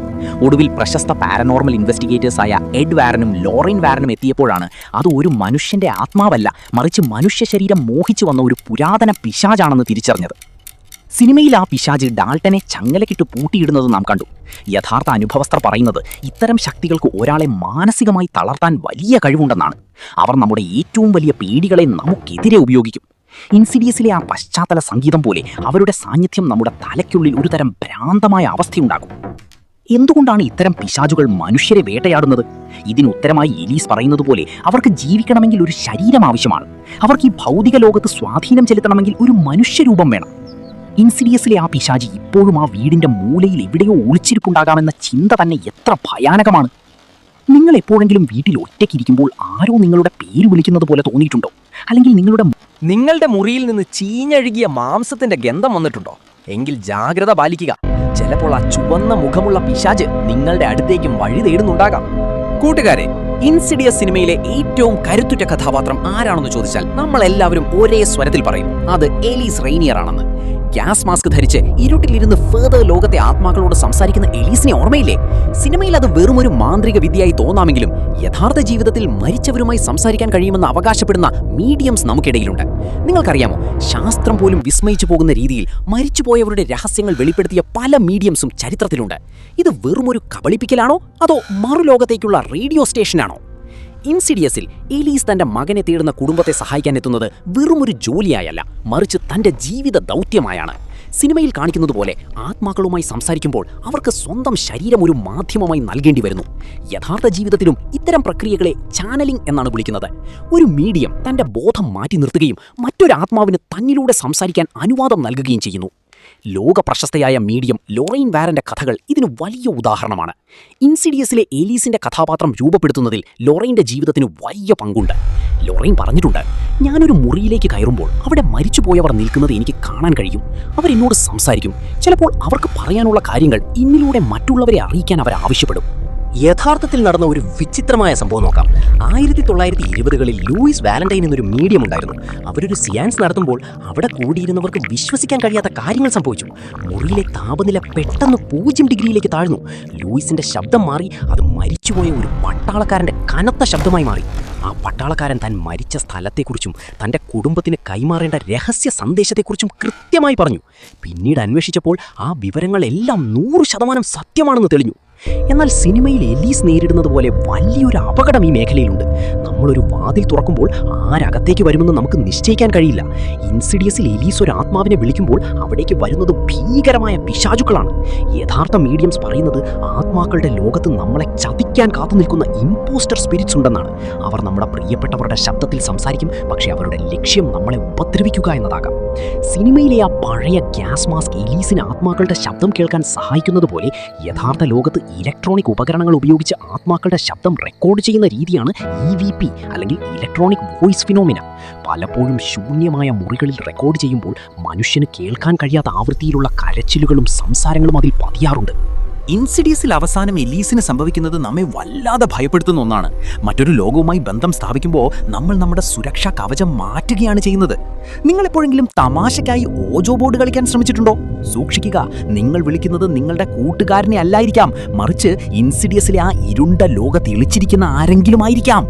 ഒടുവിൽ പ്രശസ്ത പാരനോർമൽ ഇൻവെസ്റ്റിഗേറ്റേഴ്സായ എഡ് വാരനും ലോറൈൻ വാരനും എത്തിയപ്പോഴാണ് അത് ഒരു മനുഷ്യന്റെ ആത്മാവല്ല, മറിച്ച് മനുഷ്യ ശരീരം മോഹിച്ചു വന്ന ഒരു പുരാതന പിശാചാണെന്ന് തിരിച്ചറിഞ്ഞത്. സിനിമയിൽ ആ പിശാച് ഡാൾട്ടനെ ചങ്ങലക്കിട്ട് പൂട്ടിയിടുന്നത് നാം കണ്ടു. യഥാർത്ഥ അനുഭവസ്ഥർ പറയുന്നത് ഇത്തരം ശക്തികൾക്ക് ഒരാളെ മാനസികമായി തളർത്താൻ വലിയ കഴിവുണ്ടെന്നാണ്. അവർ നമ്മുടെ ഏറ്റവും വലിയ പേടികളെ നമുക്കെതിരെ ഉപയോഗിക്കും. ഇൻസിഡിയസിലെ ആ പശ്ചാത്തല സംഗീതം പോലെ അവരുടെ സാന്നിധ്യം നമ്മുടെ തലയ്ക്കുള്ളിൽ ഒരു തരം ഭ്രാന്തമായ അവസ്ഥയുണ്ടാകും. എന്തുകൊണ്ടാണ് ഇത്തരം പിശാചുകൾ മനുഷ്യരെ വേട്ടയാടുന്നത്? ഇതിനുത്തരമായി എലീസ് പറയുന്നത് പോലെ അവർക്ക് ജീവിക്കണമെങ്കിൽ ഒരു ശരീരം ആവശ്യമാണ്. അവർക്ക് ഈ ഭൗതിക ലോകത്ത് സ്വാധീനം ചെലുത്തണമെങ്കിൽ ഒരു മനുഷ്യരൂപം വേണം. ഇൻസിഡിയസിലെ ആ പിശാചി ഇപ്പോഴും ആ വീടിന്റെ മൂലയിൽ എവിടെയോ ഒളിച്ചിരിപ്പുണ്ടാകാമെന്ന ചിന്ത തന്നെ എത്ര ഭയാനകമാണ്. നിങ്ങൾ എപ്പോഴെങ്കിലും വീട്ടിൽ ഒറ്റയ്ക്കിരിക്കുമ്പോൾ ആരോ നിങ്ങളുടെ പേര് വിളിക്കുന്നത് പോലെ തോന്നിയിട്ടുണ്ടോ? അല്ലെങ്കിൽ നിങ്ങളുടെ മുറിയിൽ നിന്ന് ചീഞ്ഞഴുകിയ മാംസത്തിന്റെ ഗന്ധം വന്നിട്ടുണ്ടോ? എങ്കിൽ ജാഗ്രത പാലിക്കുക. ചിലപ്പോൾ ആ ചുവന്ന മുഖമുള്ള പിശാച് നിങ്ങളുടെ അടുത്തേക്കും വഴി തേടുന്നുണ്ടാകാം. കൂട്ടുകാരെ, ഇൻസിഡിയസ് സിനിമയിലെ ഏറ്റവും കരുത്തുറ്റ കഥാപാത്രം ആരാണെന്ന് ചോദിച്ചാൽ നമ്മൾ എല്ലാവരും ഒരേ സ്വരത്തിൽ പറയും, അത് എലീസ് റെയ്നിയർ ആണെന്ന്. ഗ്യാസ് മാസ്ക് ധരിച്ച് ഇരുട്ടിലിരുന്ന് ഫേദർ ലോകത്തെ ആത്മാക്കളോട് സംസാരിക്കുന്ന എലീസിനെ ഓർമ്മയില്ലേ? സിനിമയിൽ അത് വെറുമൊരു മാന്ത്രിക വിദ്യയായി തോന്നാമെങ്കിലും യഥാർത്ഥ ജീവിതത്തിൽ മരിച്ചവരുമായി സംസാരിക്കാൻ കഴിയുമെന്ന് അവകാശപ്പെടുന്ന മീഡിയംസ് നമുക്കിടയിലുണ്ട്. നിങ്ങൾക്കറിയാമോ, ശാസ്ത്രം പോലും വിസ്മയിച്ചു പോകുന്ന രീതിയിൽ മരിച്ചുപോയവരുടെ രഹസ്യങ്ങൾ വെളിപ്പെടുത്തിയ പല മീഡിയംസും ചരിത്രത്തിലുണ്ട്. ഇത് വെറുമൊരു കബളിപ്പിക്കലാണോ അതോ മറുലോകത്തേക്കുള്ള റേഡിയോ സ്റ്റേഷനാണോ? ഇൻസിഡിയസിൽ എലീസ് തന്റെ മകനെ തേടുന്ന കുടുംബത്തെ സഹായിക്കാൻ എത്തുന്നത് വെറുമൊരു ജോലിയായല്ല, മറിച്ച് തന്റെ ജീവിത ദൗത്യമായാണ്. സിനിമയിൽ കാണിക്കുന്നത് പോലെ ആത്മാക്കളുമായി സംസാരിക്കുമ്പോൾ അവർക്ക് സ്വന്തം ശരീരം ഒരു മാധ്യമമായി നൽകേണ്ടി വരുന്നു. യഥാർത്ഥ ജീവിതത്തിലും ഇത്തരം പ്രക്രിയകളെ ചാനലിംഗ് എന്നാണ് വിളിക്കുന്നത്. ഒരു മീഡിയം തന്റെ ബോധം മാറ്റി നിർത്തുകയും മറ്റൊരു ആത്മാവിന് തന്നിലൂടെ സംസാരിക്കാൻ അനുവാദം നൽകുകയും ചെയ്യുന്നു. ലോക പ്രശസ്തയായ മീഡിയം ലോറൈൻ വാരന്റെ കഥകൾ ഇതിന് വലിയ ഉദാഹരണമാണ്. ഇൻസിഡിയസിലെ എലീസിന്റെ കഥാപാത്രം രൂപപ്പെടുത്തുന്നതിൽ ലോറൈന്റെ ജീവിതത്തിന് വലിയ പങ്കുണ്ട്. ലോറൈൻ പറഞ്ഞിട്ടുണ്ട്, ഞാനൊരു മുറിയിലേക്ക് കയറുമ്പോൾ അവിടെ മരിച്ചുപോയവർ നിൽക്കുന്നത് എനിക്ക് കാണാൻ കഴിയും. അവരെന്നോട് സംസാരിക്കും. ചിലപ്പോൾ അവർക്ക് പറയാനുള്ള കാര്യങ്ങൾ എന്നിലൂടെ മറ്റുള്ളവരെ അറിയിക്കാൻ അവർ ആവശ്യപ്പെടും. യഥാർത്ഥത്തിൽ നടന്ന ഒരു വിചിത്രമായ സംഭവം നോക്കാം. 1920കളിൽ ലൂയിസ് വാലന്റൈൻ എന്നൊരു മീഡിയം ഉണ്ടായിരുന്നു. അവരൊരു സിയാൻസ് നടത്തുമ്പോൾ അവിടെ കൂടിയിരുന്നവർക്ക് വിശ്വസിക്കാൻ കഴിയാത്ത കാര്യങ്ങൾ സംഭവിച്ചു. മുറിയിലെ താപനില പെട്ടെന്ന് 0 ഡിഗ്രിയിലേക്ക് താഴ്ന്നു. ലൂയിസിന്റെ ശബ്ദം മാറി. അത് മരിച്ചുപോയ ഒരു പട്ടാളക്കാരന്റെ കനത്ത ശബ്ദമായി മാറി. ആ പട്ടാളക്കാരൻ താൻ മരിച്ച സ്ഥലത്തെക്കുറിച്ചും തൻ്റെ കുടുംബത്തിന് കൈമാറേണ്ട രഹസ്യ സന്ദേശത്തെക്കുറിച്ചും കൃത്യമായി പറഞ്ഞു. പിന്നീട് അന്വേഷിച്ചപ്പോൾ ആ വിവരങ്ങളെല്ലാം 100% സത്യമാണെന്ന് തെളിഞ്ഞു. എന്നാൽ സിനിമയിൽ എലീസ് നേരിടുന്നത് പോലെ വലിയൊരു അപകടം ഈ മേഖലയിലുണ്ട്. നമ്മളൊരു വാതിൽ തുറക്കുമ്പോൾ ആരകത്തേക്ക് വരുമെന്ന് നമുക്ക് നിശ്ചയിക്കാൻ കഴിയില്ല. ഇൻസിഡിയസിൽ എലീസ് ഒരു ആത്മാവിനെ വിളിക്കുമ്പോൾ അവിടേക്ക് വരുന്നത് ഭീകരമായ പിശാചുക്കളാണ്. യഥാർത്ഥ മീഡിയംസ് പറയുന്നത് ആത്മാക്കളുടെ ലോകത്ത് നമ്മളെ ചതിക്കാൻ കാത്തു നിൽക്കുന്ന ഇമ്പോസ്റ്റർ സ്പിരിറ്റ്സ് ഉണ്ടെന്നാണ്. അവർ നമ്മുടെ പ്രിയപ്പെട്ടവരുടെ ശബ്ദത്തിൽ സംസാരിക്കും, പക്ഷേ അവരുടെ ലക്ഷ്യം നമ്മളെ ഉപദ്രവിക്കുക എന്നതാകാം. സിനിമയിലെ ആ പഴയ ഗ്യാസ് മാസ്ക് എലീസിന് ആത്മാക്കളുടെ ശബ്ദം കേൾക്കാൻ സഹായിക്കുന്നത് പോലെ യഥാർത്ഥ ലോകത്ത് ഇലക്ട്രോണിക് ഉപകരണങ്ങൾ ഉപയോഗിച്ച് ആത്മാക്കളുടെ ശബ്ദം റെക്കോർഡ് ചെയ്യുന്ന രീതിയാണ് EVP അല്ലെങ്കിൽ ഇലക്ട്രോണിക് വോയിസ് ഫിനോമിന. പലപ്പോഴും ശൂന്യമായ മുറികളിൽ റെക്കോർഡ് ചെയ്യുമ്പോൾ മനുഷ്യന് കേൾക്കാൻ കഴിയാത്ത ആവൃത്തിയിലുള്ള കരച്ചിലുകളും സംസാരങ്ങളും അതിൽ പതിയാറുണ്ട്. ഇൻസിഡിയസിൽ അവസാനം എലീസിന് സംഭവിക്കുന്നത് നമ്മെ വല്ലാതെ ഭയപ്പെടുത്തുന്ന ഒന്നാണ്. മറ്റൊരു ലോകവുമായി ബന്ധം സ്ഥാപിക്കുമ്പോൾ നമ്മൾ നമ്മുടെ സുരക്ഷാ കവചം മാറ്റുകയാണ് ചെയ്യുന്നത്. നിങ്ങൾ എപ്പോഴെങ്കിലും തമാശയ്ക്കായി ഓജോ ബോർഡ് കളിക്കാൻ ശ്രമിച്ചിട്ടുണ്ടോ? സൂക്ഷിക്കുക, നിങ്ങൾ വിളിക്കുന്നത് നിങ്ങളുടെ കൂട്ടുകാരനെ അല്ലായിരിക്കാം, മറിച്ച് ഇൻസിഡിയസിലെ ആ ഇരുണ്ട ലോകത്ത് ഇളിച്ചിരിക്കുന്ന ആരെങ്കിലും ആയിരിക്കാം.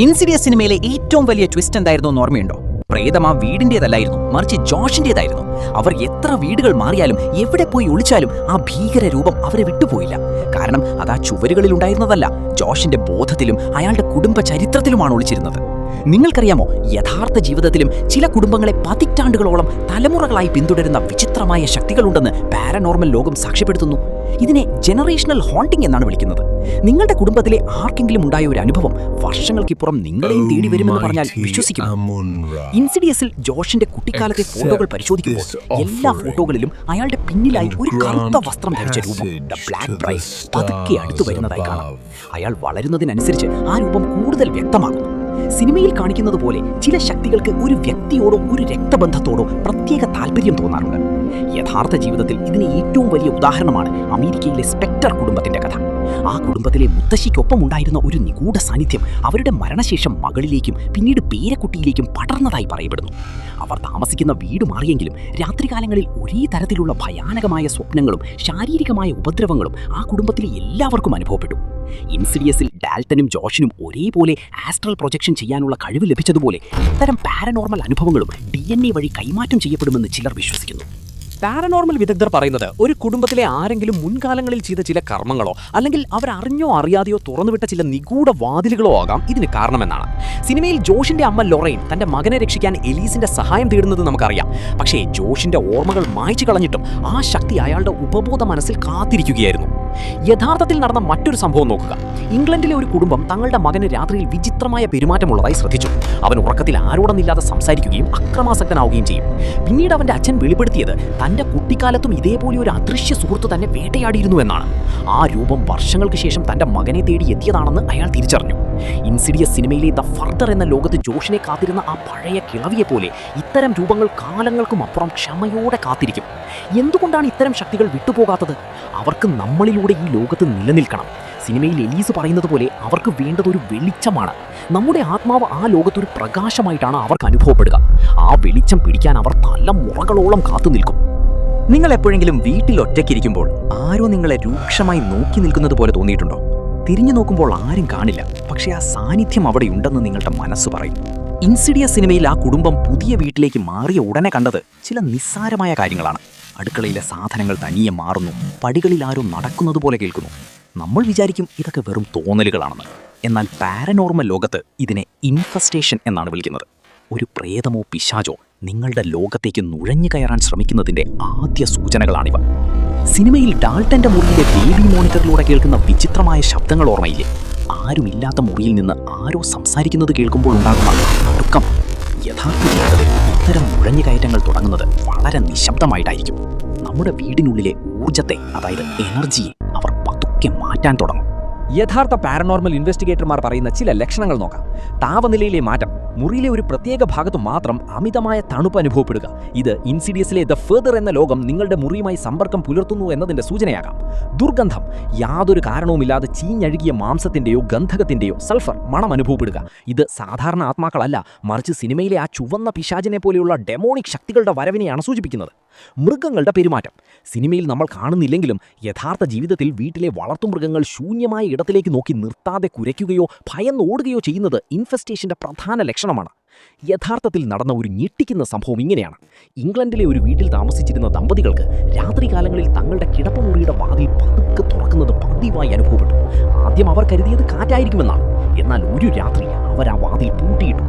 ഇൻസിഡിയസ് സിനിമയിലെ ഏറ്റവും വലിയ ട്വിസ്റ്റ് എന്തായിരുന്നു എന്ന് ഓർമ്മയുണ്ടോ? പ്രേതം ആ വീടിൻ്റെതല്ലായിരുന്നു, മറിച്ച് ജോഷിൻ്റെതായിരുന്നു. അവർ എത്ര വീടുകൾ മാറിയാലും എവിടെ പോയി ഒളിച്ചാലും ആ ഭീകര രൂപം അവരെ വിട്ടുപോയില്ല. കാരണം അത് ആ ചുവരുകളിൽ ഉണ്ടായിരുന്നതല്ല, ജോഷിന്റെ ബോധത്തിലും അയാളുടെ കുടുംബ ചരിത്രത്തിലുമാണ് ഒളിച്ചിരുന്നത്. നിങ്ങൾക്കറിയാമോ, യഥാർത്ഥ ജീവിതത്തിലും ചില കുടുംബങ്ങളെ പതിറ്റാണ്ടുകളോളം തലമുറകളായി പിന്തുടരുന്ന വിചിത്രമായ ശക്തികളുണ്ടെന്ന് പാരനോർമൽ ലോകം സാക്ഷ്യപ്പെടുത്തുന്നു. ഇതിനെ ജനറേഷണൽ ഹോണ്ടിംഗ് എന്നാണ് വിളിക്കുന്നത്. നിങ്ങളുടെ കുടുംബത്തിലെ ആർക്കെങ്കിലും ഉണ്ടായ ഒരു അനുഭവം വർഷങ്ങൾക്കിപ്പുറം നിങ്ങളെയും തേടി വരുമെന്ന് പറഞ്ഞാൽ വിശ്വസിക്കും. ഇൻസിഡിയസിൽ ജോഷിന്റെ കുട്ടിക്കാലത്തെ ഫോട്ടോകൾ പരിശോധിക്കുമ്പോൾ എല്ലാ ഫോട്ടോകളിലും അയാളുടെ പിന്നിലായി ഒരു കറുത്ത വസ്ത്രം ധരിച്ച രൂപം, ദ ബ്ലാക്ക് ബ്രൈഡ്, പതുക്കെ അടുത്തു വരുന്നതായി കാണാം. അയാൾ വളരുന്നതിനനുസരിച്ച് ആ രൂപം കൂടുതൽ വ്യക്തമാകുന്നു. സിനിമയിൽ കാണിക്കുന്നത് പോലെ ചില ശക്തികൾക്ക് ഒരു വ്യക്തിയോടോ ഒരു രക്തബന്ധത്തോടോ പ്രത്യേക താല്പര്യം തോന്നാറുണ്ട്. യഥാർത്ഥ ജീവിതത്തിൽ ഇതിന് ഏറ്റവും വലിയ ഉദാഹരണമാണ് അമേരിക്കയിലെ സ്പെക്ടർ കുടുംബത്തിന്റെ കഥ. ആ കുടുംബത്തിലെ മുത്തശ്ശിക്കൊപ്പം ഉണ്ടായിരുന്ന ഒരു നിഗൂഢ സാന്നിധ്യം അവരുടെ മരണശേഷം മകളിലേക്കും പിന്നീട് പേരക്കുട്ടിയിലേക്കും പടർന്നതായി പറയപ്പെടുന്നു. അവർ താമസിക്കുന്ന വീട് മാറിയെങ്കിലും രാത്രികാലങ്ങളിൽ ഒരേ തരത്തിലുള്ള ഭയാനകമായ സ്വപ്നങ്ങളും ശാരീരികമായ ഉപദ്രവങ്ങളും ആ കുടുംബത്തിലെ എല്ലാവർക്കും അനുഭവപ്പെട്ടു. ഇൻസിഡിയസിൽ ഡാൽട്ടനും ജോഷിനും ഒരേപോലെ ആസ്ട്രൽ പ്രൊജക്ഷൻ ചെയ്യാനുള്ള കഴിവ് ലഭിച്ചതുപോലെ ഇത്തരം പാരനോർമൽ അനുഭവങ്ങളും DNA വഴി കൈമാറ്റം ചെയ്യപ്പെടുമെന്ന് ചിലർ വിശ്വസിക്കുന്നു. പാരനോർമൽ വിദഗ്ധർ പറയുന്നത് ഒരു കുടുംബത്തിലെ ആരെങ്കിലും മുൻകാലങ്ങളിൽ ചെയ്ത ചില കർമ്മങ്ങളോ അല്ലെങ്കിൽ അവരറിഞ്ഞോ അറിയാതെയോ തുറന്നുവിട്ട ചില നിഗൂഢ വാതിലുകളോ ആകാം ഇതിന് കാരണമെന്നാണ്. സിനിമയിൽ ജോഷിന്റെ അമ്മ ലൊറൈൻ തന്റെ മകനെ രക്ഷിക്കാൻ എലീസിന്റെ സഹായം തേടുന്നത് നമുക്കറിയാം. പക്ഷേ ജോഷിന്റെ ഓർമ്മകൾ മായ്ച്ചു കളഞ്ഞിട്ടും ആ ശക്തി അയാളുടെ ഉപബോധ മനസ്സിൽ കാത്തിരിക്കുകയായിരുന്നു. യഥാർത്ഥത്തിൽ നടന്ന മറ്റൊരു സംഭവം നോക്കുക. ഇംഗ്ലണ്ടിലെ ഒരു കുടുംബം തങ്ങളുടെ മകന് രാത്രിയിൽ വിചിത്രമായ പെരുമാറ്റമുള്ളതായി ശ്രദ്ധിച്ചു. അവൻ ഉറക്കത്തിൽ ആരോടൊന്നില്ലാതെ സംസാരിക്കുകയും അക്രമാസക്തനാവുകയും ചെയ്യും. പിന്നീട് അവന്റെ അച്ഛൻ വെളിപ്പെടുത്തിയത് തന്റെ കുട്ടിക്കാലത്തും ഇതേപോലെ ഒരു അദൃശ്യ സുഹൃത്ത് തന്നെ വേട്ടയാടിയിരുന്നു എന്നാണ്. ആ രൂപം വർഷങ്ങൾക്ക് ശേഷം തന്റെ മകനെ തേടി എത്തിയതാണെന്ന് അയാൾ തിരിച്ചറിഞ്ഞു. ഇൻസിഡിയസ് സിനിമയിലെ ദ ഫർദർ എന്ന ലോകത്ത് ജോഷിനെ കാത്തിരുന്ന ആ പഴയ കിളവിയെ പോലെ ഇത്തരം രൂപങ്ങൾ കാലങ്ങൾക്കും അപ്പുറം ക്ഷമയോടെ കാത്തിരിക്കും. എന്തുകൊണ്ടാണ് ഇത്തരം ശക്തികൾ വിട്ടുപോകാത്തത്? അവർക്ക് നമ്മളിലൂടെ ഈ ലോകത്ത് നിലനിൽക്കണം. സിനിമയിൽ എലീസ് പറയുന്നത് പോലെ അവർക്ക് വേണ്ടത് ഒരു വെളിച്ചമാണ്. നമ്മുടെ ആത്മാവ് ആ ലോകത്തൊരു പ്രകാശമായിട്ടാണ് അവർക്ക് അനുഭവപ്പെടുക. ആ വെളിച്ചം പിടിക്കാൻ അവർ തലമുറകളോളം കാത്തു നിൽക്കും. നിങ്ങൾ എപ്പോഴെങ്കിലും വീട്ടിൽ ഒറ്റയ്ക്കിരിക്കുമ്പോൾ ആരോ നിങ്ങളെ രൂക്ഷമായി നോക്കി നിൽക്കുന്നത് പോലെ തോന്നിയിട്ടുണ്ടോ? തിരിഞ്ഞു നോക്കുമ്പോൾ ആരും കാണില്ല, പക്ഷേ ആ സാന്നിധ്യം അവിടെയുണ്ടെന്ന് നിങ്ങളുടെ മനസ്സ് പറയും. ഇൻസിഡിയസ് സിനിമയിൽ ആ കുടുംബം പുതിയ വീട്ടിലേക്ക് മാറിയ ഉടനെ കണ്ടത് ചില നിസ്സാരമായ കാര്യങ്ങളാണ്. അടുക്കളയിലെ സാധനങ്ങൾ തനിയെ മാറുന്നു, പടികളിൽ ആരോ നടക്കുന്നത് പോലെ കേൾക്കുന്നു. നമ്മൾ വിചാരിക്കും ഇതൊക്കെ വെറും തോന്നലുകളാണെന്ന്. എന്നാൽ പാരനോർമൽ ലോകത്ത് ഇതിനെ ഇൻഫെസ്റ്റേഷൻ എന്നാണ് വിളിക്കുന്നത്. ഒരു പ്രേതമോ പിശാചോ നിങ്ങളുടെ ലോകത്തേക്ക് നുഴഞ്ഞു കയറാൻ ശ്രമിക്കുന്നതിൻ്റെ ആദ്യ സൂചനകളാണിവ. സിനിമയിൽ ഡാൾട്ടന്റെ മുറിയിലെ ബേബി മോണിറ്ററിലൂടെ കേൾക്കുന്ന വിചിത്രമായ ശബ്ദങ്ങൾ ഓർമ്മയില്ലേ? ആരുമില്ലാത്ത മുറിയിൽ നിന്ന് ആരോ സംസാരിക്കുന്നത് കേൾക്കുമ്പോൾ ഉണ്ടാകുന്ന നടുക്കം. യഥാർത്ഥ ജീവിതത്തിൽ ഇത്തരം നുഴഞ്ഞുകയറ്റങ്ങൾ തുടങ്ങുന്നത് വളരെ നിശബ്ദമായിട്ടായിരിക്കും. നമ്മുടെ വീടിനുള്ളിലെ ഊർജത്തെ, അതായത് എനർജിയെ അവർ പതുക്കെ മാറ്റാൻ തുടങ്ങും. യഥാർത്ഥ പാരനോർമൽ ഇൻവെസ്റ്റിഗേറ്റർമാർ പറയുന്ന ചില ലക്ഷണങ്ങൾ നോക്കാം. താപനിലയിലെ മാറ്റം, മുറിയിലെ ഒരു പ്രത്യേക ഭാഗത്തു മാത്രം അമിതമായ തണുപ്പ് അനുഭവപ്പെടുക. ഇത് ഇൻസിഡിയസിലെ ദ ഫെർദർ എന്ന ലോകം നിങ്ങളുടെ മുറിയുമായി സമ്പർക്കം പുലർത്തുന്നു എന്നതിന്റെ സൂചനയാകാം. ദുർഗന്ധം, യാതൊരു കാരണവുമില്ലാതെ ചീഞ്ഞഴുകിയ മാംസത്തിന്റെയോ ഗന്ധകത്തിന്റെയോ സൾഫർ മണം അനുഭവപ്പെടുക. ഇത് സാധാരണ ആത്മാക്കളല്ല, മറിച്ച് സിനിമയിലെ ആ ചുവന്ന പിശാചിനെ പോലെയുള്ള ഡെമോണിക് ശക്തികളുടെ വരവിനെയാണ് സൂചിപ്പിക്കുന്നത്. മൃഗങ്ങളുടെ പെരുമാറ്റം സിനിമയിൽ നമ്മൾ കാണുന്നില്ലെങ്കിലും യഥാർത്ഥ ജീവിതത്തിൽ വീട്ടിലെ വളർത്തുമൃഗങ്ങൾ ശൂന്യമായ ഇടത്തിലേക്ക് നോക്കി നിർത്താതെ കുരയ്ക്കുകയോ ഭയന്നോടുകയോ ചെയ്യുന്നത് ഇൻഫെസ്റ്റേഷന്റെ പ്രധാന ലക്ഷണമാണ്. യഥാർത്ഥത്തിൽ നടന്ന ഒരു ഞെട്ടിക്കുന്ന സംഭവം ഇങ്ങനെയാണ്. ഇംഗ്ലണ്ടിലെ ഒരു വീട്ടിൽ താമസിച്ചിരുന്ന ദമ്പതികൾക്ക് രാത്രികാലങ്ങളിൽ തങ്ങളുടെ കിടപ്പുമുറിയുടെ വാതിൽ പതുക്കെ തുറക്കുന്നത് പതിവായി അനുഭവപ്പെട്ടു. ആദ്യം അവർ കരുതിയത് കാറ്റായിരിക്കുമെന്നാണ്. എന്നാൽ ഒരു രാത്രി അവർ ആ വാതിൽ പൂട്ടിയിട്ടു.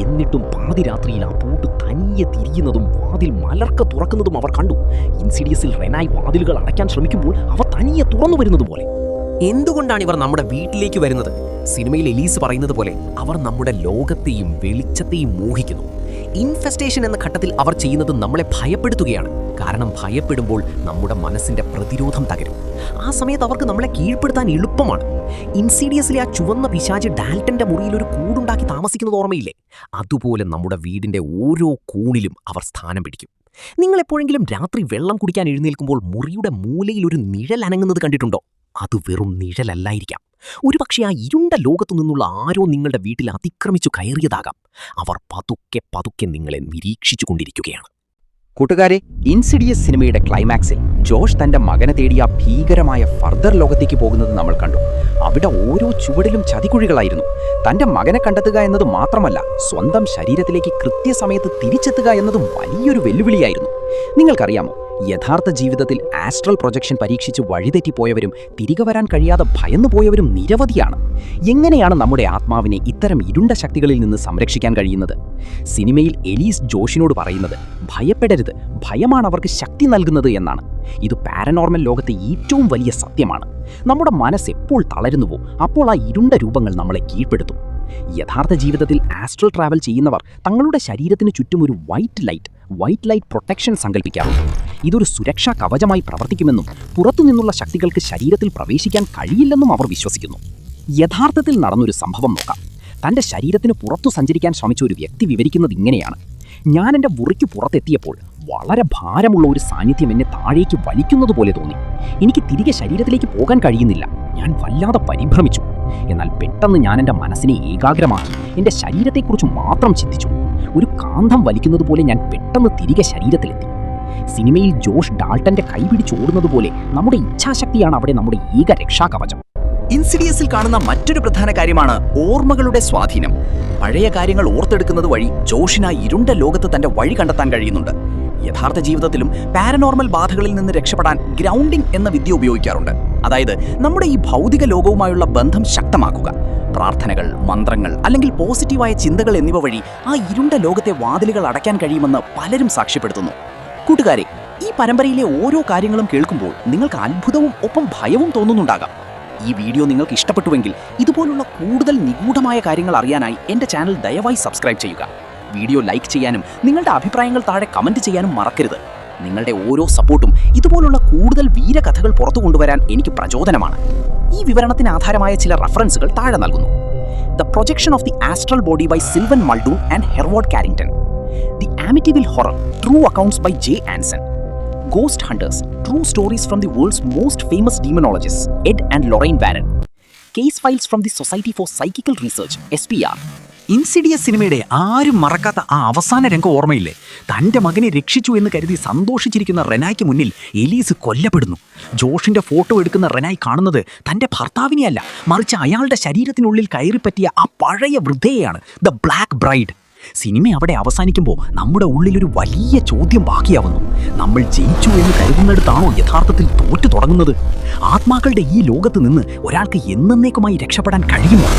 എന്നിട്ടും പാതിരാത്രിയിൽ ആ പൂട്ട് തനിയെ തിരിയുന്നതും വാതിൽ മലർക്ക തുറക്കുന്നതും അവർ കണ്ടു. ഇൻസിഡിയസിൽ റെനായ് വാതിലുകൾ അടയ്ക്കാൻ ശ്രമിക്കുമ്പോൾ അവ തനിയെ തുറന്നു വരുന്നത് പോലെ. എന്തുകൊണ്ടാണ് ഇവർ നമ്മുടെ വീട്ടിലേക്ക് വരുന്നത്? സിനിമയിൽ എലീസ് പറയുന്നത് പോലെ അവർ നമ്മുടെ ലോകത്തെയും വെളിച്ചത്തെയും മോഹിക്കുന്നു. ഇൻഫെസ്റ്റേഷൻ എന്ന ഘട്ടത്തിൽ അവർ ചെയ്യുന്നത് നമ്മളെ ഭയപ്പെടുത്തുകയാണ്. കാരണം ഭയപ്പെടുമ്പോൾ നമ്മുടെ മനസ്സിന്റെ പ്രതിരോധം തകരും. ആ സമയത്ത് അവർക്ക് നമ്മളെ കീഴ്പ്പെടുത്താൻ എളുപ്പമാണ്. ഇൻസീഡിയസിലെ ആ ചുവന്ന പിശാച് ഡാൽട്ടന്റെ മുറിയിൽ ഒരു കൂടുണ്ടാക്കി താമസിക്കുന്നത് ഓർമ്മയില്ലേ? അതുപോലെ നമ്മുടെ വീടിന്റെ ഓരോ കോണിലും അവർ സ്ഥാനം പിടിക്കും. നിങ്ങൾ എപ്പോഴെങ്കിലും രാത്രി വെള്ളം കുടിക്കാൻ എഴുന്നേൽക്കുമ്പോൾ മുറിയുടെ മൂലയിൽ ഒരു നിഴൽ അനങ്ങുന്നത് കണ്ടിട്ടുണ്ടോ? അത് വെറും നിഴലല്ലായിരിക്കാം. ഒരുപക്ഷെ ആ ഇരുണ്ട ലോകത്തു നിന്നുള്ള ആരോ നിങ്ങളുടെ വീട്ടിൽ അതിക്രമിച്ചു കയറിയതാകാം. അവർ പതുക്കെ പതുക്കെ നിങ്ങളെ നിരീക്ഷിച്ചു കൊണ്ടിരിക്കുകയാണ്. കൂട്ടുകാരെ, ഇൻസിഡിയസ് സിനിമയുടെ ക്ലൈമാക്സിൽ ജോഷ് തന്റെ മകനെ തേടി ആ ഭീകരമായ ഫർദർ ലോകത്തേക്ക് പോകുന്നത് നമ്മൾ കണ്ടു. അവിടെ ഓരോ ചുവടിലും ചതിക്കുഴികളായിരുന്നു. തന്റെ മകനെ കണ്ടെത്തുക എന്നത് മാത്രമല്ല, സ്വന്തം ശരീരത്തിലേക്ക് കൃത്യസമയത്ത് തിരിച്ചെത്തുക എന്നതും വലിയൊരു വെല്ലുവിളിയായിരുന്നു. നിങ്ങൾക്കറിയാമോ, യഥാർത്ഥ ജീവിതത്തിൽ ആസ്ട്രൽ പ്രൊജക്ഷൻ പരീക്ഷിച്ച് വഴിതെറ്റിപ്പോയവരും തിരികെ വരാൻ കഴിയാതെ ഭയന്നു പോയവരും നിരവധിയാണ്. എങ്ങനെയാണ് നമ്മുടെ ആത്മാവിനെ ഇത്തരം ഇരുണ്ട ശക്തികളിൽ നിന്ന് സംരക്ഷിക്കാൻ കഴിയുന്നത്? സിനിമയിൽ എലീസ് ജോഷിനോട് പറയുന്നത്, ഭയപ്പെടരുത്, ഭയമാണ് അവർക്ക് ശക്തി നൽകുന്നത് എന്നാണ്. ഇത് പാരനോർമൽ ലോകത്തെ ഏറ്റവും വലിയ സത്യമാണ്. നമ്മുടെ മനസ്സ് എപ്പോൾ തളരുന്നുവോ അപ്പോൾ ആ ഇരുണ്ട രൂപങ്ങൾ നമ്മളെ കീഴ്പ്പെടുത്തും. യഥാർത്ഥ ജീവിതത്തിൽ ആസ്ട്രൽ ട്രാവൽ ചെയ്യുന്നവർ തങ്ങളുടെ ശരീരത്തിന് ചുറ്റും ഒരു വൈറ്റ് ലൈറ്റ് പ്രൊട്ടക്ഷൻ സങ്കല്പിക്കാറുണ്ട്. ഇതൊരു സുരക്ഷാ കവചമായി പ്രവർത്തിക്കുമെന്നും പുറത്തുനിന്നുള്ള ശക്തികൾക്ക് ശരീരത്തിൽ പ്രവേശിക്കാൻ കഴിയില്ലെന്നും അവർ വിശ്വസിക്കുന്നു. യഥാർത്ഥത്തിൽ നടന്നൊരു സംഭവം നോക്കാം. തൻ്റെ ശരീരത്തിന് പുറത്തു സഞ്ചരിക്കാൻ ശ്രമിച്ച ഒരു വ്യക്തി വിവരിക്കുന്നത് ഇങ്ങനെയാണ്: ഞാൻ എൻ്റെ മുറിക്ക് പുറത്തെത്തിയപ്പോൾ വളരെ ഭാരമുള്ള ഒരു സാന്നിധ്യം എന്നെ താഴേക്ക് വലിക്കുന്നത് പോലെ തോന്നി. എനിക്ക് തിരികെ ശരീരത്തിലേക്ക് പോകാൻ കഴിയുന്നില്ല. ഞാൻ വല്ലാതെ പരിഭ്രമിച്ചു. എന്നാൽ പെട്ടെന്ന് ഞാൻ എൻ്റെ മനസ്സിനെ ഏകാഗ്രമാക്കി എൻ്റെ ശരീരത്തെക്കുറിച്ച് മാത്രം ചിന്തിച്ചു. ഒരു കാന്തം വലിക്കുന്നത് പോലെ ഞാൻ പെട്ടെന്ന് തിരികെ ശരീരത്തിലെത്തി. സിനിമയിൽ ജോഷ് ഡാൾട്ടന്റെ കൈ പിടിച്ചോടുന്നത് പോലെ നമ്മുടെ ഇച്ഛാശക്തിയാണ് അവിടെ നമ്മുടെ ഏക രക്ഷാകവചം. ഇൻസിഡിയസിൽ കാണുന്ന മറ്റൊരു പ്രധാന കാര്യമാണ് ഓർമ്മകളുടെ സ്വാധീനം. പഴയ കാര്യങ്ങൾ ഓർത്തെടുക്കുന്നത് വഴി ജോഷിന് ആ ഇരുണ്ട ലോകത്ത് തന്റെ വഴി കണ്ടെത്താൻ കഴിയുന്നുണ്ട്. യഥാർത്ഥ ജീവിതത്തിലും പാരനോർമൽ ബാധകളിൽ നിന്ന് രക്ഷപ്പെടാൻ ഗ്രൗണ്ടിംഗ് എന്ന വിദ്യ ഉപയോഗിക്കാറുണ്ട്. അതായത് നമ്മുടെ ഈ ഭൗതിക ലോകവുമായുള്ള ബന്ധം ശക്തമാക്കുക. പ്രാർത്ഥനകൾ, മന്ത്രങ്ങൾ അല്ലെങ്കിൽ പോസിറ്റീവായ ചിന്തകൾ എന്നിവ വഴി ആ ഇരുണ്ട ലോകത്തെ വാതിലുകൾ അടയ്ക്കാൻ കഴിയുമെന്ന് പലരും സാക്ഷ്യപ്പെടുത്തുന്നു. കൂട്ടുകാരെ, ഈ പരമ്പരയിലെ ഓരോ കാര്യങ്ങളും കേൾക്കുമ്പോൾ നിങ്ങൾക്ക് അത്ഭുതവും ഒപ്പം ഭയവും തോന്നുന്നുണ്ടാകാം. ഈ വീഡിയോ നിങ്ങൾക്ക് ഇഷ്ടപ്പെട്ടുവെങ്കിൽ ഇതുപോലുള്ള കൂടുതൽ നിഗൂഢമായ കാര്യങ്ങൾ അറിയാനായി എൻ്റെ ചാനൽ ദയവായി സബ്സ്ക്രൈബ് ചെയ്യുക. വീഡിയോ ലൈക്ക് ചെയ്യാനും നിങ്ങളുടെ അഭിപ്രായങ്ങൾ താഴെ കമൻറ്റ് ചെയ്യാനും മറക്കരുത്. നിങ്ങളുടെ ഓരോ സപ്പോർട്ടും ഇതുപോലുള്ള കൂടുതൽ വീരകഥകൾ പുറത്തു കൊണ്ടുവരാൻ എനിക്ക് പ്രചോദനമാണ്. ഈ വിവരണത്തിന് ആധാരമായ ചില റഫറൻസുകൾ താഴെ നൽകുന്നു. The projection of the astral body by Sylvan Muldoon and Hereward Carrington. The Amityville horror, true accounts by J Anson. Ghost Hunters, true stories from the world's most famous demonologists, Ed and Lorraine Warren. Case files from the Society for Psychical Research, SPR. ഇൻസിഡിയസ് സിനിമയുടെ ആരും മറക്കാത്ത ആ അവസാന രംഗം ഓർമ്മയില്ലേ? തൻ്റെ മകനെ രക്ഷിച്ചു എന്ന് കരുതി സന്തോഷിച്ചിരിക്കുന്ന റെനായ്ക്ക് മുന്നിൽ എലീസ് കൊല്ലപ്പെടുന്നു. ജോഷിന്റെ ഫോട്ടോ എടുക്കുന്ന റെനായ് കാണുന്നത് തൻ്റെ ഭർത്താവിനെയല്ല, മറിച്ച് അയാളുടെ ശരീരത്തിനുള്ളിൽ കയറിപ്പറ്റിയ ആ പഴയ വൃദ്ധയെയാണ്, ദ ബ്ലാക്ക് ബ്രൈഡ്. സിനിമ അവിടെ അവസാനിക്കുമ്പോൾ നമ്മുടെ ഉള്ളിലൊരു വലിയ ചോദ്യം ബാക്കിയാവുന്നു. നമ്മൾ ജയിച്ചു എന്ന് കരുതുന്നിടത്താണോ യഥാർത്ഥത്തിൽ തോറ്റു തുടങ്ങുന്നത്? ആത്മാക്കളുടെ ഈ ലോകത്ത് നിന്ന് ഒരാൾക്ക് എന്നേക്കുമായി രക്ഷപ്പെടാൻ കഴിയുമോ?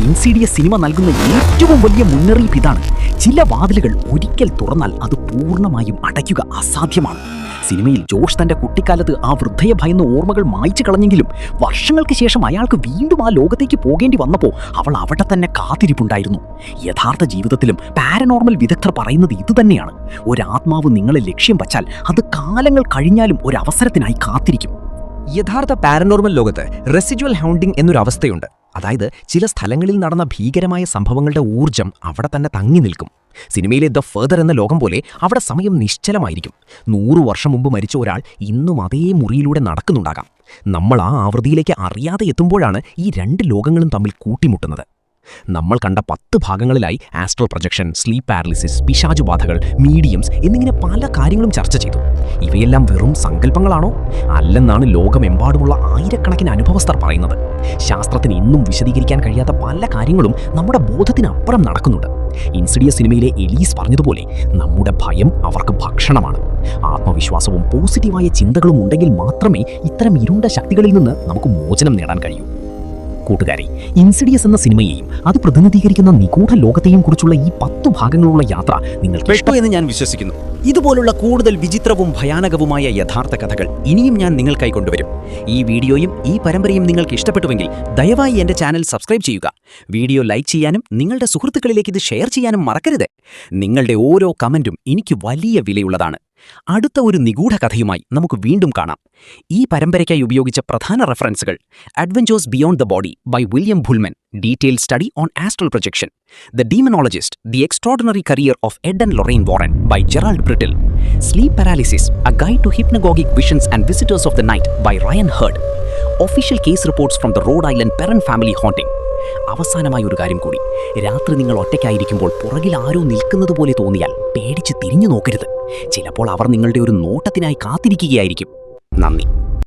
ഇൻസിഡിയസ് സിനിമ നൽകുന്ന ഏറ്റവും വലിയ മുന്നറിയിപ്പ് ഇതാണ്: ചില വാതിലുകൾ ഒരിക്കൽ തുറന്നാൽ അത് പൂർണ്ണമായും അടയ്ക്കുക അസാധ്യമാണ്. സിനിമയിൽ ജോഷ് തൻ്റെ കുട്ടിക്കാലത്ത് ആ വൃദ്ധയെ ഭയന്ന ഓർമ്മകൾ മായ്ച്ചു കളഞ്ഞെങ്കിലും വർഷങ്ങൾക്ക് ശേഷം അയാൾക്ക് വീണ്ടും ആ ലോകത്തേക്ക് പോകേണ്ടി വന്നപ്പോൾ അവൾ അവിടെ തന്നെ കാത്തിരിപ്പുണ്ടായിരുന്നു. യഥാർത്ഥ ജീവിതത്തിലും പാരനോർമൽ വിദഗ്ധർ പറയുന്നത് ഇതുതന്നെയാണ്: ഒരാത്മാവ് നിങ്ങളെ ലക്ഷ്യം വച്ചാൽ അത് കാലങ്ങൾ കഴിഞ്ഞാലും ഒരവസരത്തിനായി കാത്തിരിക്കും. യഥാർത്ഥ പാരനോർമൽ ലോകത്ത് റെസിഡ്യുവൽ ഹൗണ്ടിംഗ് എന്നൊരു അവസ്ഥയുണ്ട്. അതായത് ചില സ്ഥലങ്ങളിൽ നടന്ന ഭീകരമായ സംഭവങ്ങളുടെ ഊർജം അവിടെ തന്നെ തങ്ങി നിൽക്കും. സിനിമയിലെ ദ ഫെർദർ എന്ന ലോകം പോലെ അവിടെ സമയം നിശ്ചലമായിരിക്കും. 100 വർഷം മുമ്പ് മരിച്ച ഒരാൾ ഇന്നും അതേ മുറിയിലൂടെ നടക്കുന്നുണ്ടാകാം. നമ്മൾ ആ ആവൃത്തിയിലേക്ക് അറിയാതെ എത്തുമ്പോഴാണ് ഈ 2 ലോകങ്ങളും തമ്മിൽ കൂട്ടിമുട്ടുന്നത്. നമ്മൾ കണ്ട 10 ഭാഗങ്ങളിലായി ആസ്ട്രൽ പ്രൊജക്ഷൻ, സ്ലീപ്പ് പാരലിസിസ്, പിശാചുബാധകൾ, മീഡിയംസ് എന്നിങ്ങനെ പല കാര്യങ്ങളും ചർച്ച ചെയ്തു. ഇവയെല്ലാം വെറും സങ്കല്പങ്ങളാണോ? അല്ലെന്നാണ് ലോകമെമ്പാടുമുള്ള ആയിരക്കണക്കിന് അനുഭവസ്ഥർ പറയുന്നത്. ശാസ്ത്രത്തിന് ഇന്നും വിശദീകരിക്കാൻ കഴിയാത്ത പല കാര്യങ്ങളും നമ്മുടെ ബോധത്തിനപ്പുറം നടക്കുന്നുണ്ട്. ഇൻസിഡിയസ് സിനിമയിലെ എലീസ് പറഞ്ഞതുപോലെ നമ്മുടെ ഭയം അവർക്ക് ഭക്ഷണമാണ്. ആത്മവിശ്വാസവും പോസിറ്റീവായ ചിന്തകളും ഉണ്ടെങ്കിൽ മാത്രമേ ഇത്തരം ഇരുണ്ട ശക്തികളിൽ നിന്ന് നമുക്ക് മോചനം നേടാൻ കഴിയൂ. കൂട്ടുകാരെ, ഇൻസിഡിയസ് എന്ന സിനിമയെയും അത് പ്രതിനിധീകരിക്കുന്ന നിഗൂഢ ലോകത്തെയും കുറിച്ചുള്ള ഈ 10 ഭാഗങ്ങളുള്ള യാത്ര നിങ്ങൾക്ക് പെട്ടു എന്ന് ഞാൻ വിശ്വസിക്കുന്നു. ഇതുപോലുള്ള കൂടുതൽ വിചിത്രവും ഭയാനകവുമായ യഥാർത്ഥ കഥകൾ ഇനിയും ഞാൻ നിങ്ങൾക്കായി കൊണ്ടുവരും. ഈ വീഡിയോയും ഈ പരമ്പരയും നിങ്ങൾക്ക് ഇഷ്ടപ്പെട്ടുവെങ്കിൽ ദയവായി എൻ്റെ ചാനൽ സബ്സ്ക്രൈബ് ചെയ്യുക. വീഡിയോ ലൈക്ക് ചെയ്യാനും നിങ്ങളുടെ സുഹൃത്തുക്കളിലേക്ക് ഇത് ഷെയർ ചെയ്യാനും മറക്കരുത്. നിങ്ങളുടെ ഓരോ കമൻറ്റും എനിക്ക് വലിയ വിലയുള്ളതാണ്. അടുത്ത ഒരു നിഗൂഢ കഥയുമായി നമുക്ക് വീണ്ടും കാണാം. ഈ പരമ്പരയ്ക്കായി ഉപയോഗിച്ച പ്രധാന റെഫറൻസുകൾ: adventures beyond the body by William Buhlman, detailed study on astral projection, the demonologist, the extraordinary career of Ed and Lorraine Warren by Gerald Brittle, sleep paralysis, a guide to hypnagogic visions and visitors of the night by Ryan Hurd, official case reports from the Rhode Island Perron family haunting. അവസാനമായ ഒരു കാര്യം കൂടി: രാത്രി നിങ്ങൾ ഒറ്റയ്ക്കായിരിക്കുമ്പോൾ പുറകിൽ ആരോ നിൽക്കുന്നത് പോലെ തോന്നിയാൽ പേടിച്ച് തിരിഞ്ഞു നോക്കരുത്. ചിലപ്പോൾ അവർ നിങ്ങളുടെ ഒരു നോട്ടത്തിനായി കാത്തിരിക്കുകയായിരിക്കും. നന്ദി.